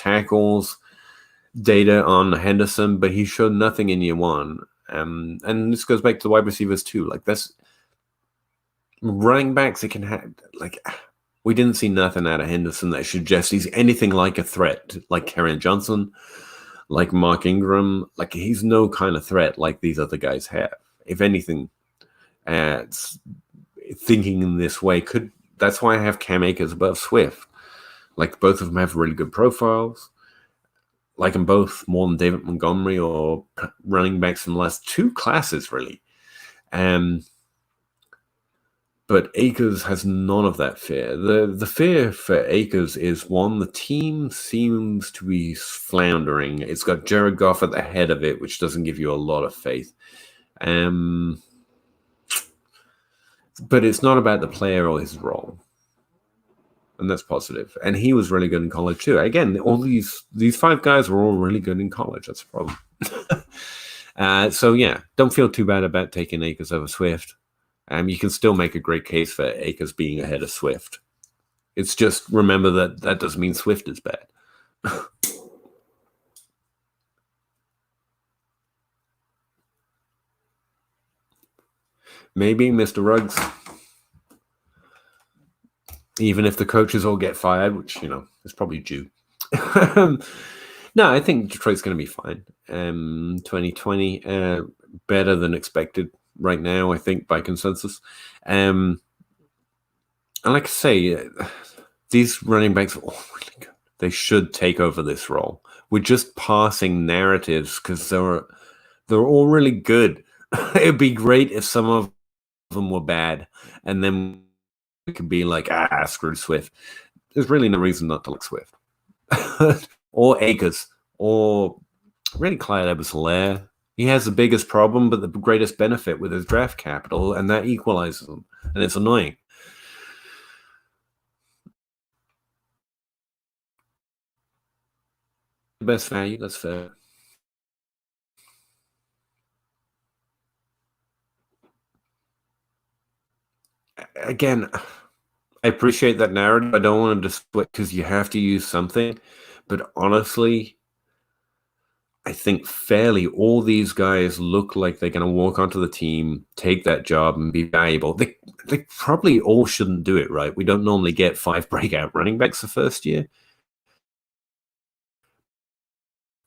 tackles data on Henderson, but he showed nothing in year one. And this goes back to the wide receivers too. Like, that's running backs that can have, like, we didn't see nothing out of Henderson that suggests he's anything like a threat, like Kerryon Johnson, like Mark Ingram. Like, he's no kind of threat like these other guys have. If anything, thinking in this way that's why I have Cam Akers above Swift. Like, both of them have really good profiles. Like them both more than David Montgomery or running backs in the last two classes, really. But Akers has none of that fear. The fear for Akers is, one, the team seems to be floundering. It's got Jared Goff at the head of it, which doesn't give you a lot of faith. But it's not about the player or his role. And that's positive. And he was really good in college too. Again, all these five guys were all really good in college. That's the problem. So yeah, don't feel too bad about taking Akers over Swift. You can still make a great case for Akers being ahead of Swift. It's just, remember that doesn't mean Swift is bad. Maybe Mr. Ruggs. Even if the coaches all get fired, which, is probably due. No, I think Detroit's going to be fine. 2020, better than expected right now, I think, by consensus. And like I say, these running backs are all really good. They should take over this role. We're just passing narratives because they're all really good. It'd be great if some of them were bad, and then it could be like, screw Swift. There's really no reason not to like Swift. Or Akers. Or really Clyde Edwards-Helaire. He has the biggest problem, but the greatest benefit with his draft capital, and that equalizes them, and it's annoying. The best value, that's fair. Again, I appreciate that narrative. I don't want to display because you have to use something, but honestly, I think fairly all these guys look like they're going to walk onto the team, take that job, and be valuable. They probably all shouldn't do it, right? We don't normally get 5 breakout running backs the first year,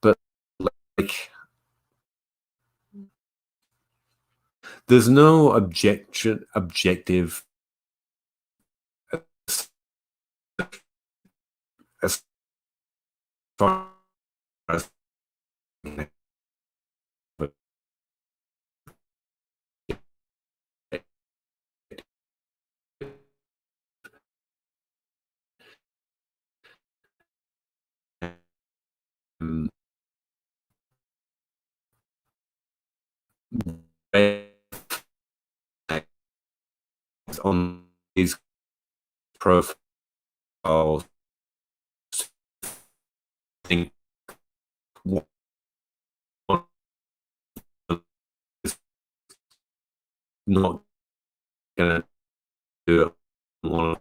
but like there's no objective as far as on these profiles. Think one is not going to do it. One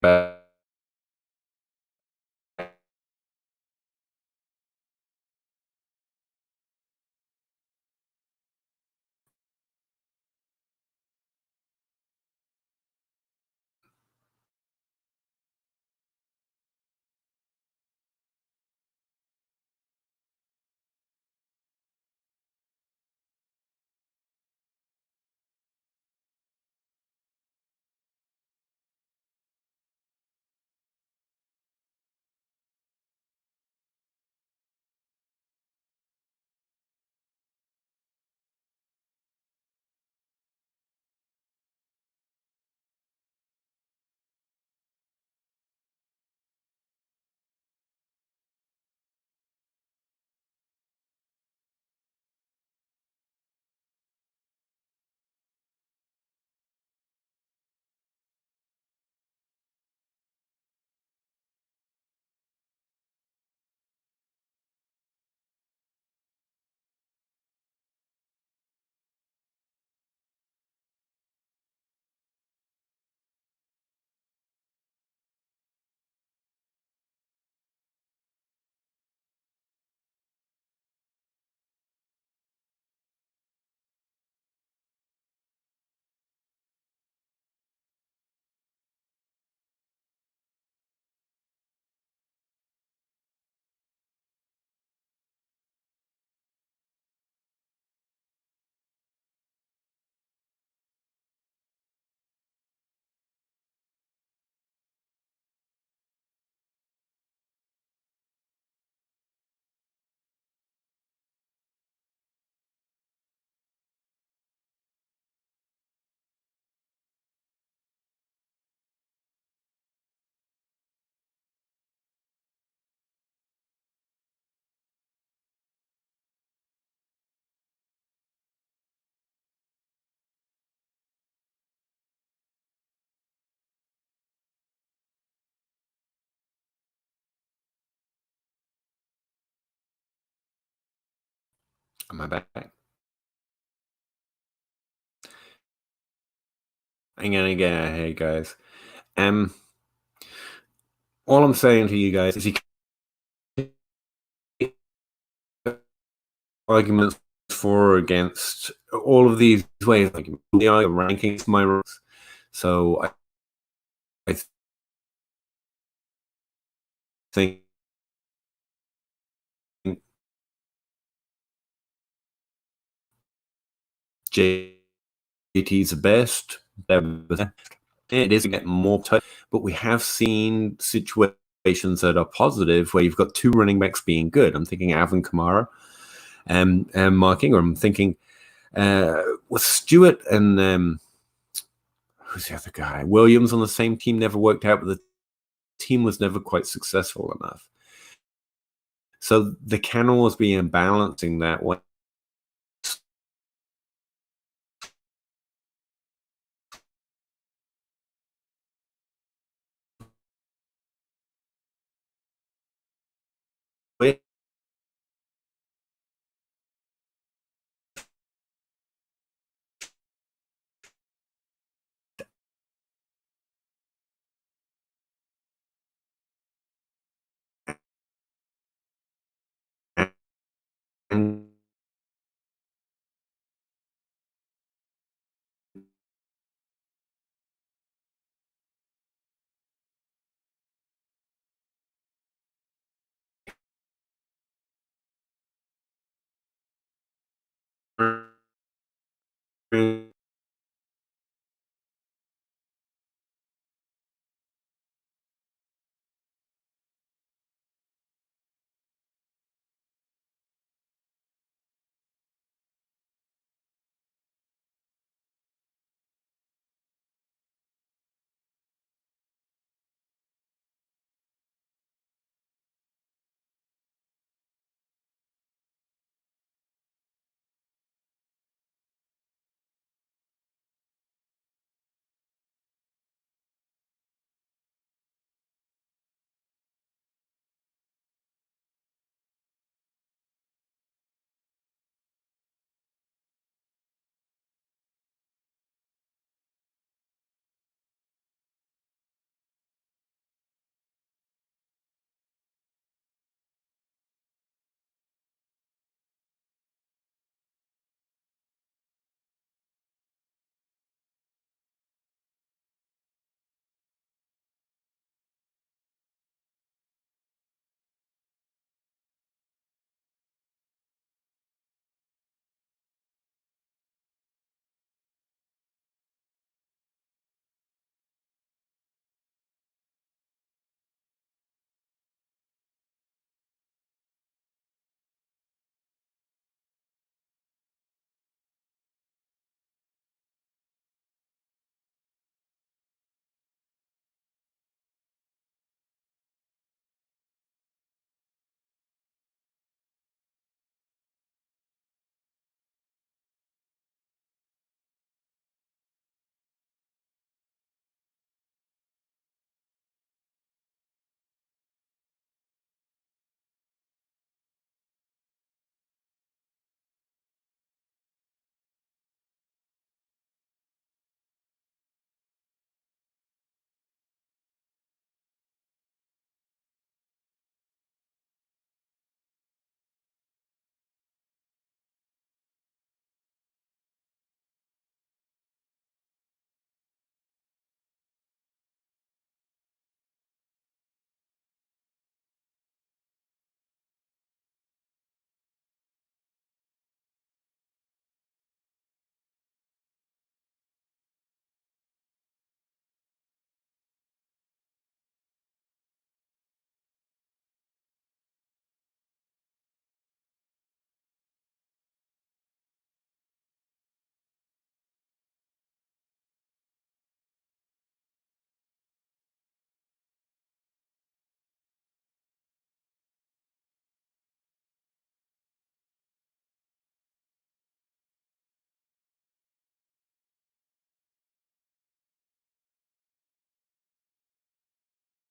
back. Am I back? Again, hey guys. All I'm saying to you guys is you can arguments for or against all of these ways, like the rankings, my rules. So I think JT's the best. It is getting more tough, but we have seen situations that are positive where you've got two running backs being good. I'm thinking Alvin Kamara and Mark Ingram. I'm thinking with Stewart and who's the other guy? Williams on the same team never worked out, but the team was never quite successful enough. So there can always be a balancing that way. And